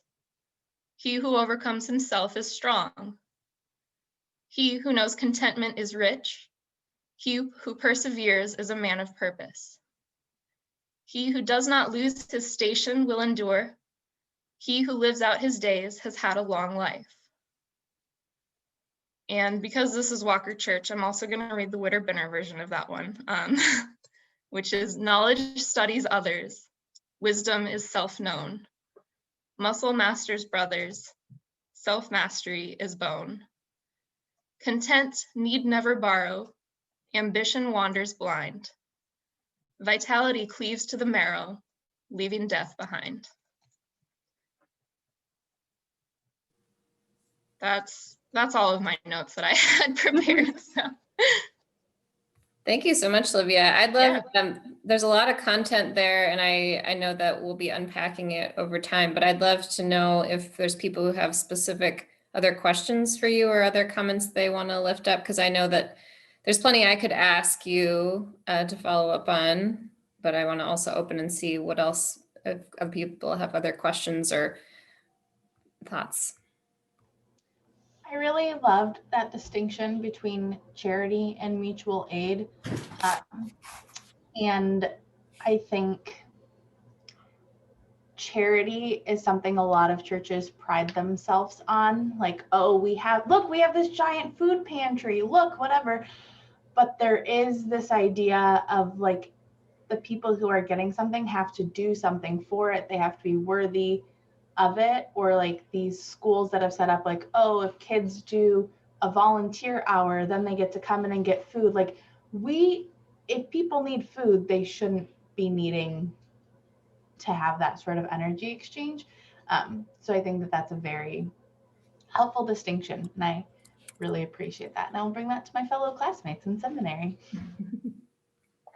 He who overcomes himself is strong. He who knows contentment is rich. He who perseveres is a man of purpose. He who does not lose his station will endure. He who lives out his days has had a long life. And because this is Walker Church, I'm also going to read the Witter-Binner version of that one, which is, knowledge studies others. Wisdom is self-known. Muscle masters brothers. Self-mastery is bone. Content need never borrow. Ambition wanders blind. Vitality cleaves to the marrow, leaving death behind. That's all of my notes that I had prepared. So. Thank you so much, Olivia. I'd love, there's a lot of content there, and I know that we'll be unpacking it over time, but I'd love to know if there's people who have specific other questions for you or other comments they want to lift up, because I know that there's plenty I could ask you to follow up on, but I want to also open and see what else if people have other questions or thoughts. I really loved that distinction between charity and mutual aid. And I think charity is something a lot of churches pride themselves on. Like, oh, we have this giant food pantry, look, whatever. But there is this idea of like the people who are getting something have to do something for it. They have to be worthy of it. Or like these schools that have set up like, oh, if kids do a volunteer hour, then they get to come in and get food. Like if people need food, they shouldn't be needing to have that sort of energy exchange. So I think that that's a very helpful distinction, and I really appreciate that. And I'll bring that to my fellow classmates in seminary.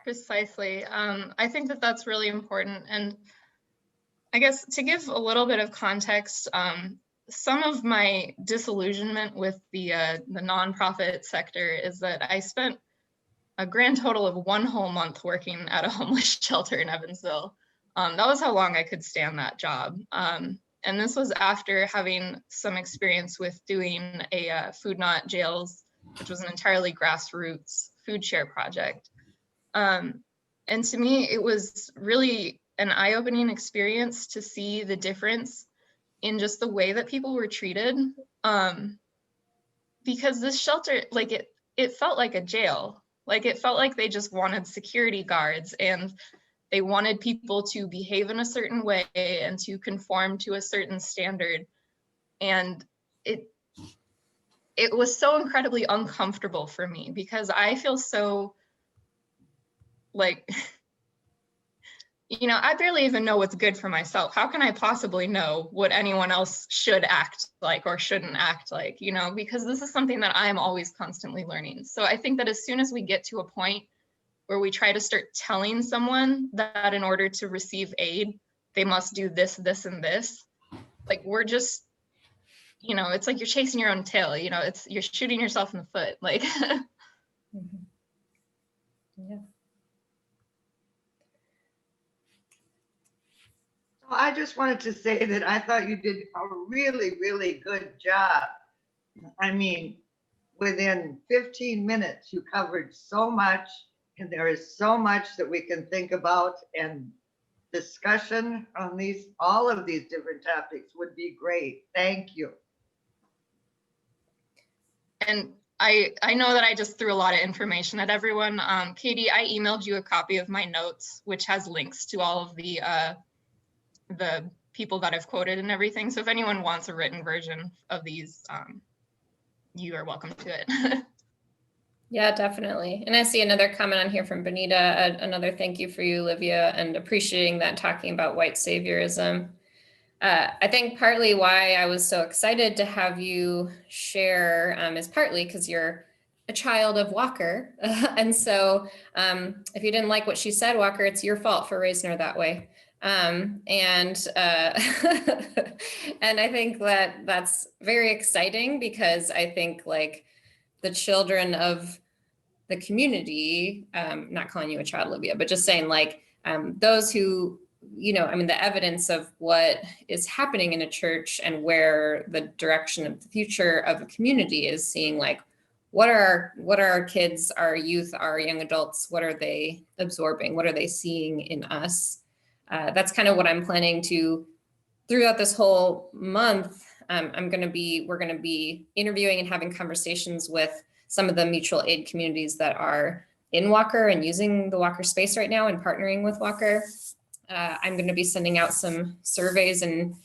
Precisely. I think that that's really important. And I guess to give a little bit of context, some of my disillusionment with the nonprofit sector is that I spent a grand total of 1 whole month working at a homeless shelter in Evansville. That was how long I could stand that job. And this was after having some experience with doing a Food Not Jails, which was an entirely grassroots food share project. And to me, it was really an eye-opening experience to see the difference in just the way that people were treated. Because this shelter, like it felt like a jail. Like it felt like they just wanted security guards and they wanted people to behave in a certain way and to conform to a certain standard. And it was so incredibly uncomfortable for me because I feel so like, you know, I barely even know what's good for myself. How can I possibly know what anyone else should act like or shouldn't act like, you know, because this is something that I'm always constantly learning. So I think that as soon as we get to a point where we try to start telling someone that in order to receive aid, they must do this, this, and this, like we're just, you know, it's like you're chasing your own tail, you know, you're shooting yourself in the foot, like. Yeah. I just wanted to say that I thought you did a really, really good job. I mean, within 15 minutes, you covered so much, and there is so much that we can think about, and discussion on all of these different topics would be great. Thank you. And I know that I just threw a lot of information at everyone. Katie, I emailed you a copy of my notes, which has links to all of the people that I've quoted and everything. So if anyone wants a written version of these, you are welcome to it. Yeah, definitely. And I see another comment on here from Benita, another thank you for you, Olivia, and appreciating that, talking about white saviorism. I think partly why I was so excited to have you share is partly because you're a child of Walker. And so if you didn't like what she said, Walker, it's your fault for raising her that way. And I think that that's very exciting because I think like the children of the community, not calling you a child, Olivia, but just saying like those who, you know, I mean, the evidence of what is happening in a church and where the direction of the future of a community is, seeing like, what are our kids, our youth, our young adults, what are they absorbing? What are they seeing in us? That's kind of what I'm planning to, throughout this whole month, we're going to be interviewing and having conversations with some of the mutual aid communities that are in Walker and using the Walker space right now and partnering with Walker. I'm going to be sending out some surveys and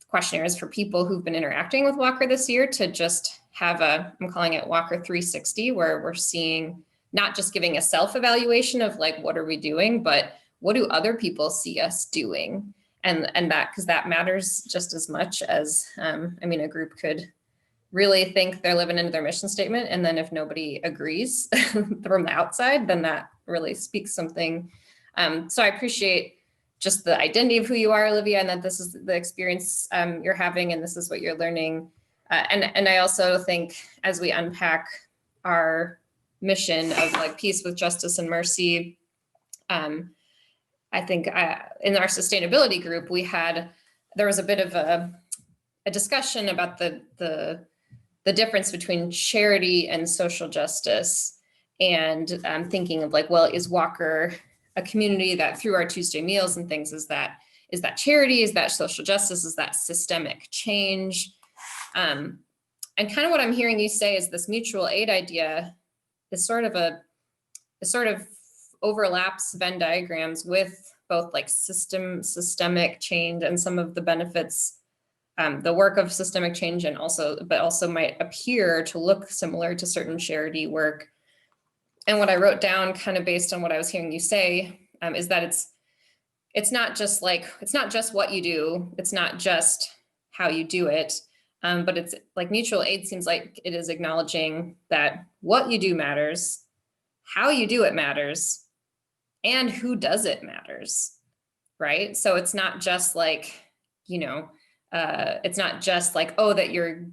questionnaires for people who've been interacting with Walker this year to just have I'm calling it Walker 360, where we're seeing, not just giving a self-evaluation of like, what are we doing, but what do other people see us doing? And that, because that matters just as much as, I mean, a group could really think they're living into their mission statement. And then if nobody agrees from the outside, then that really speaks something. So I appreciate just the identity of who you are, Olivia, and that this is the experience you're having and this is what you're learning. And I also think as we unpack our mission of like peace with justice and mercy, I think in our sustainability group, there was a bit of a discussion about the difference between charity and social justice, and thinking of like, well, is Walker a community that through our Tuesday meals and things, is that charity, is that social justice, is that systemic change? And kind of what I'm hearing you say is this mutual aid idea is sort of overlaps Venn diagrams with both like systemic change and some of the benefits the work of systemic change, and but also might appear to look similar to certain charity work. And what I wrote down, kind of based on what I was hearing you say, is that it's not just what you do, it's not just how you do it, but it's like mutual aid seems like it is acknowledging that what you do matters, how you do it matters, and who does it matters, right? So it's not just like, it's not just like, oh, that you're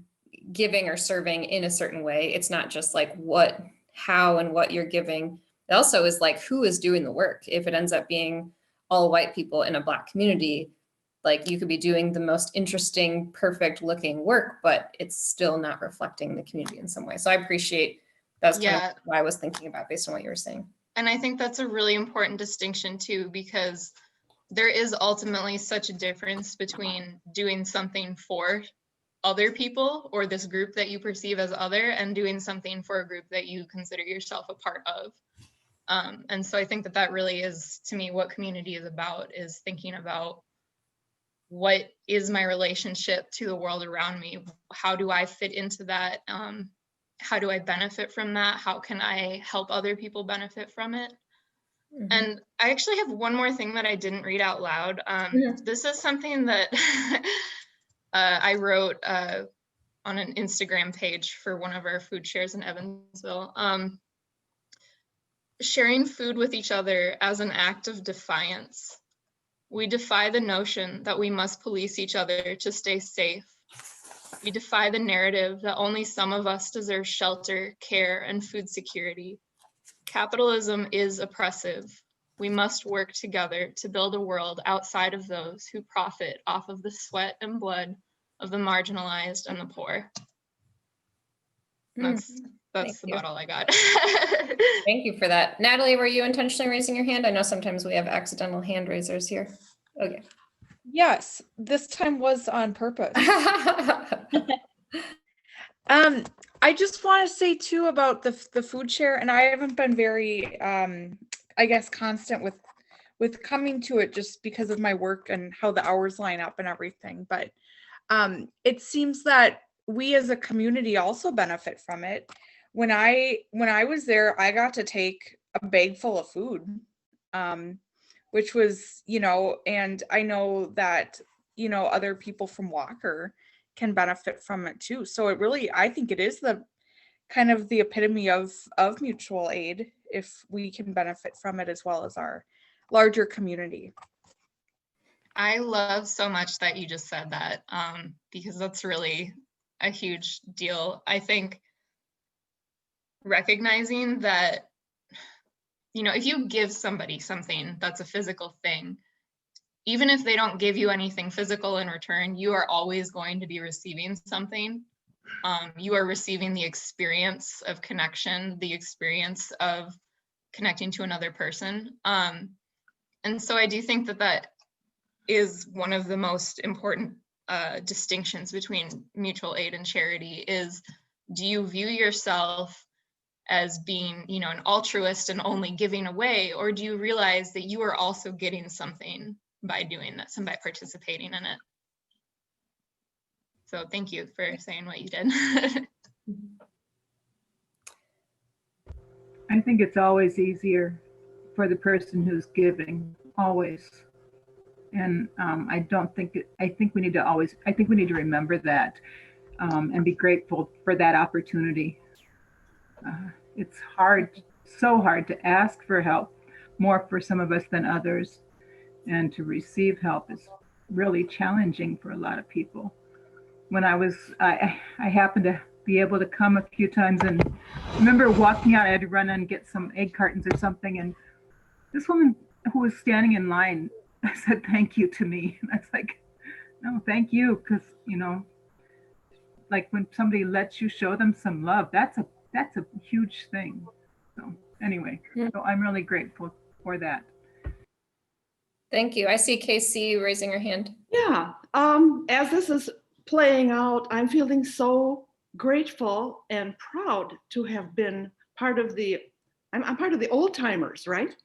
giving or serving in a certain way. It's not just like how and what you're giving. It also is like, who is doing the work? If it ends up being all white people in a Black community, like you could be doing the most interesting, perfect looking work, but it's still not reflecting the community in some way. So I appreciate that's kind of what I was thinking about based on what you were saying. And I think that's a really important distinction too, because there is ultimately such a difference between doing something for other people or this group that you perceive as other, and doing something for a group that you consider yourself a part of. And so I think that really is, to me, what community is about, is thinking about what is my relationship to the world around me? How do I fit into that? How do I benefit from that? How can I help other people benefit from it? Mm-hmm. And I actually have one more thing that I didn't read out loud. This is something that I wrote on an Instagram page for one of our food shares in Evansville. Sharing food with each other as an act of defiance. We defy the notion that we must police each other to stay safe. We defy the narrative that only some of us deserve shelter, care, and food security. Capitalism is oppressive. We must work together to build a world outside of those who profit off of the sweat and blood of the marginalized and the poor. That's about all I got. Thank you for that. Natalie, were you intentionally raising your hand? I know sometimes we have accidental hand raisers here. Okay. Yes, this time was on purpose. I just want to say too about the food share, and I haven't been very, I guess, constant with coming to it just because of my work and how the hours line up and everything. But it seems that we as a community also benefit from it. When I was there, I got to take a bag full of food, which was, and I know that, other people from Walker can benefit from it too. So it really, I think it is the kind of the epitome of mutual aid, if we can benefit from it as well as our larger community. I love so much that you just said that, because that's really a huge deal. I think recognizing that, if you give somebody something that's a physical thing, even if they don't give you anything physical in return, you are always going to be receiving something. You are receiving the experience of connection, the experience of connecting to another person. And so I do think that is one of the most important distinctions between mutual aid and charity is, do you view yourself as being, an altruist and only giving away, or do you realize that you are also getting something by doing this and by participating in it? So thank you for saying what you did. I think it's always easier for the person who's giving, always. And I think we need to remember that and be grateful for that opportunity. It's so hard to ask for help, more for some of us than others. And to receive help is really challenging for a lot of people. When I happened to be able to come a few times, and remember walking out, I had to run and get some egg cartons or something. And this woman who was standing in line said, "Thank you" to me. And I was like, no, thank you. Because, like when somebody lets you show them some love, that's a huge thing. So anyway, so I'm really grateful for that. Thank you. I see Casey raising her hand. Yeah, as this is playing out, I'm feeling so grateful and proud to have been part of I'm part of the old timers, right?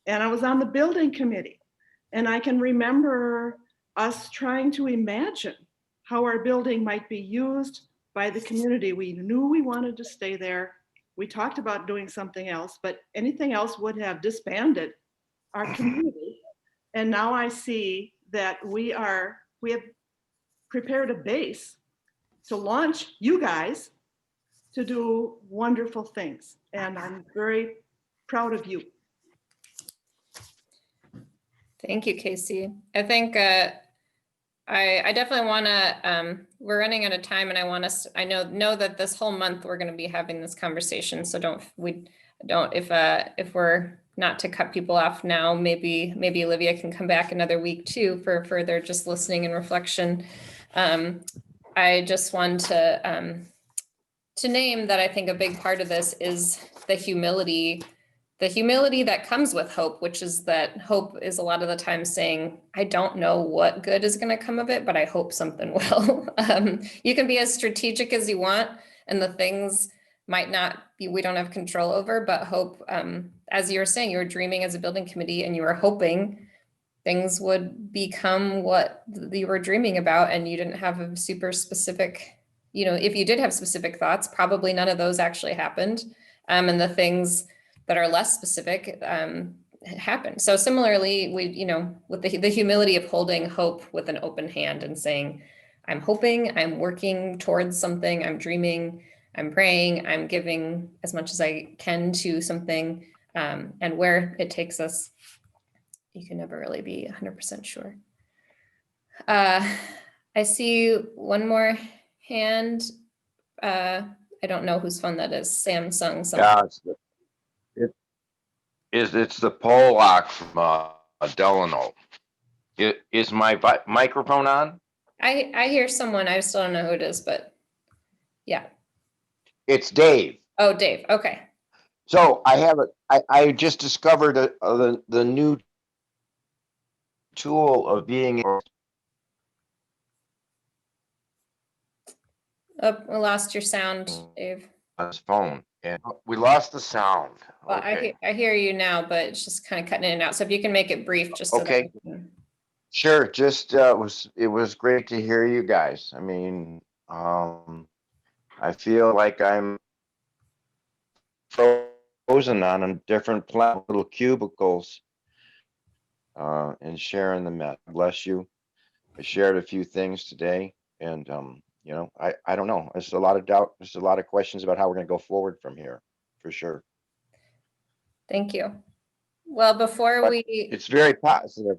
And I was on the building committee, and I can remember us trying to imagine how our building might be used by the community. We knew we wanted to stay there. We talked about doing something else, but anything else would have disbanded our community. And now I see that we have prepared a base to launch you guys to do wonderful things. And I'm very proud of you. Thank you, Casey. I think I definitely want to, we're running out of time, and I want us, I know that this whole month we're going to be having this conversation. So if we're not to cut people off now, maybe Olivia can come back another week too for further just listening and reflection. I just want to name that I think a big part of this is the humility that comes with hope, which is that hope is a lot of the time saying, I don't know what good is going to come of it, but I hope something will. You can be as strategic as you want, and the things might not be, we don't have control over, but hope, as you were saying, you were dreaming as a building committee and you were hoping things would become what you were dreaming about, and you didn't have a super specific, if you did have specific thoughts, probably none of those actually happened. And the things that are less specific happen. So similarly, with the humility of holding hope with an open hand and saying, I'm hoping, I'm working towards something, I'm dreaming, I'm praying, I'm giving as much as I can to something, and where it takes us, you can never really be 100% sure. I see one more hand. I don't know whose phone that is. Samsung. Something. Yeah, it's the Pollock from Delano. Is my microphone on? I hear someone. I still don't know who it is, but yeah. It's Dave. Oh, Dave. Okay. So I just discovered the new tool of being. Oh, we lost your sound, Dave. On his phone, and we lost the sound. Well, Okay. I hear you now, but it's just kind of cutting in and out. So if you can make it brief, just so Okay. that Sure. Just it was great to hear you guys. I mean, I feel like I'm frozen on a different planet, little cubicles, and sharing the met. Bless you. I shared a few things today, and I don't know. There's a lot of doubt. There's a lot of questions about how we're going to go forward from here, for sure. Thank you. Well, before But we, it's very positive.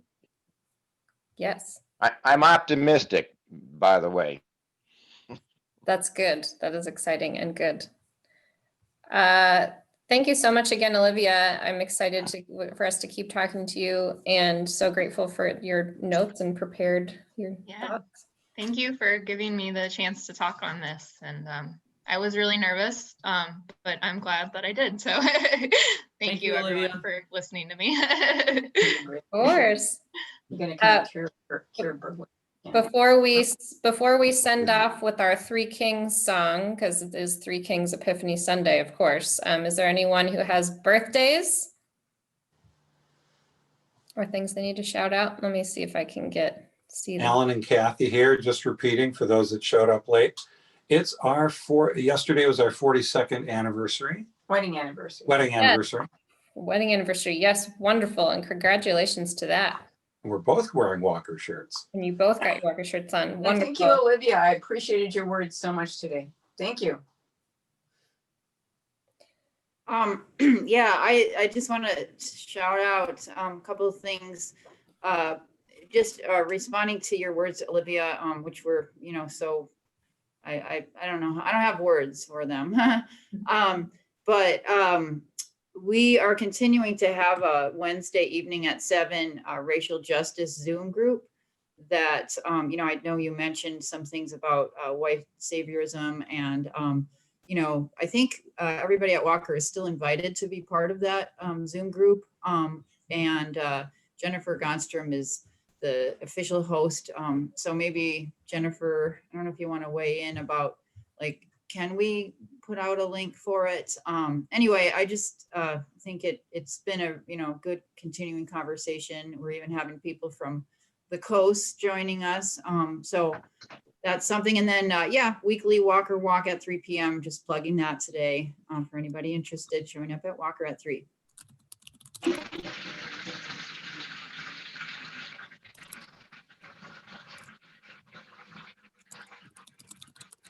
yes, I'm optimistic, by the way. that's good. That is exciting and good. Thank you so much again, Olivia. I'm excited for us to keep talking to you, and so grateful for your notes and prepared your thoughts. Thank you for giving me the chance to talk on this. And I was really nervous, but I'm glad that I did. So thank you everyone Olivia, for listening to me. Of course. You're going to come here. Before we send off with our Three Kings song, because it is Three Kings Epiphany Sunday, of course, is there anyone who has birthdays or things they need to shout out? Let me see if I can see them. Alan and Kathy here, just repeating for those that showed up late. It's yesterday was our 42nd anniversary. Wedding anniversary. Wedding anniversary. Wedding anniversary. Yes, wonderful. And congratulations to that. We're both wearing Walker shirts. And you both got your Walker shirts on. Wonderful. Thank you, Olivia. I appreciated your words so much today. Thank you. Yeah, I just want to shout out a couple of things. Just responding to your words, Olivia, which were, so I don't know. I don't have words for them. But we are continuing to have a Wednesday evening at 7 racial justice Zoom group that, I know you mentioned some things about white saviorism, and, I think everybody at Walker is still invited to be part of that Zoom group. And Jennifer Gonstrom is the official host. So maybe Jennifer, I don't know if you want to weigh in about, like, can we put out a link for it? Anyway, I just think it's been a good continuing conversation. We're even having people from the coast joining us. So that's something. And then, yeah, weekly Walker walk at 3 p.m. Just plugging that today for anybody interested, showing up at Walker at 3.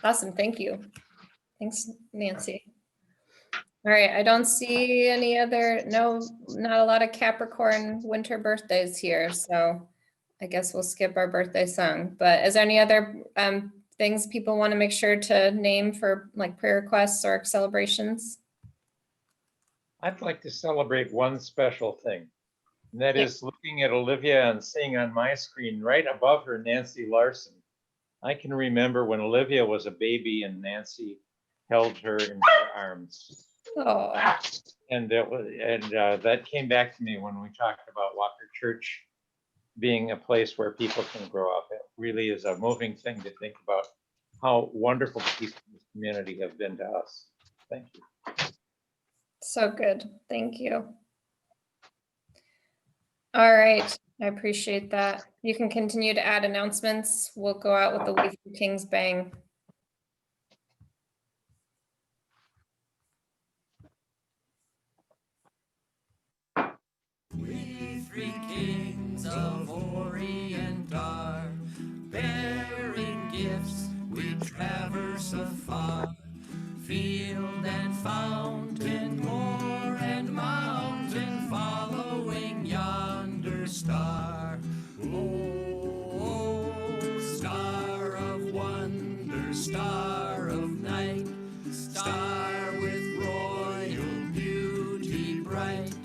Awesome. Thank you. Thanks, Nancy. All right. I don't see any other, not a lot of Capricorn winter birthdays here. So I guess we'll skip our birthday song. But is there any other things people want to make sure to name for like prayer requests or celebrations? I'd like to celebrate one special thing, and that is looking at Olivia and seeing on my screen right above her Nancy Larson. I can remember when Olivia was a baby and Nancy held her in her arms. Oh. And that came back to me when we talked about Walker Church being a place where people can grow up. It really is a moving thing to think about how wonderful the people in this community have been to us. Thank you. So good. Thank you. All right. I appreciate that. You can continue to add announcements. We'll go out with the We Three Kings bang. We three kings of Orient are, bearing gifts we traverse afar, field and fountain, moor and mountain, following yonder star. Oh, star of wonder, star of night, star with royal beauty bright,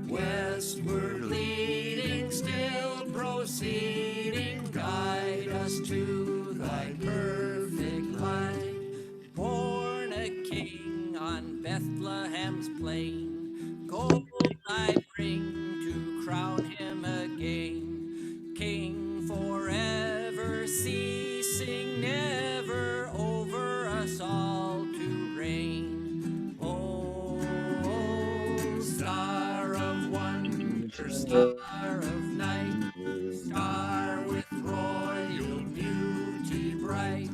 westward leading, still proceeding, guide us to thy perfect light. Born a king on Bethlehem's plain, gold I bring to crown him again. King forever, ceasing never, over us all to reign. Oh, star of wonder, star of night, star with royal beauty bright,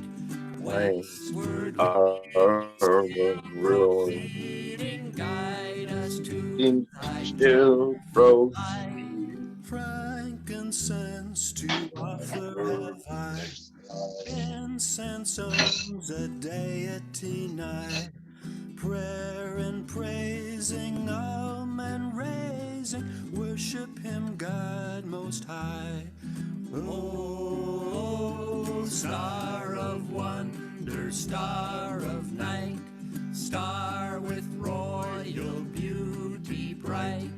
westward leading, guide us to thy still frankincense to offer have I, incense owns a deity nigh, prayer and praising, and raising, worship him God most high. Oh, star of wonder, star of night, star with royal beauty bright,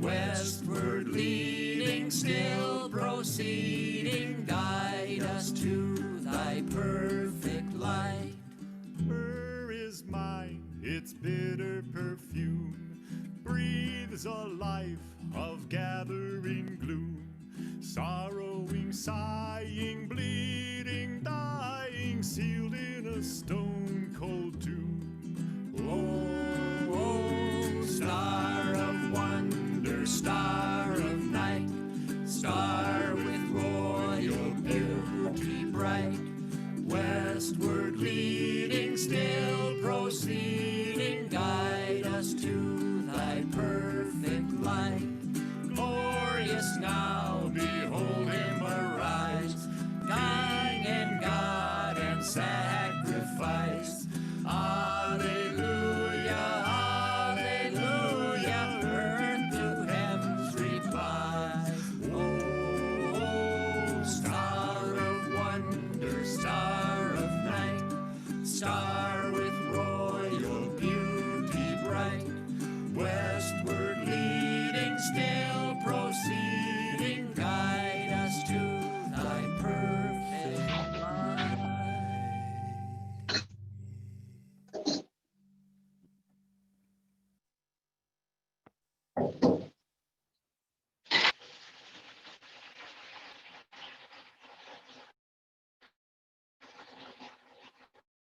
westward leading, still proceeding, guide us to thy perfect light. Myrrh is mine, its bitter perfume breathes a life of gathering gloom, sorrowing, sighing, bleeding, dying, sealed in a stone.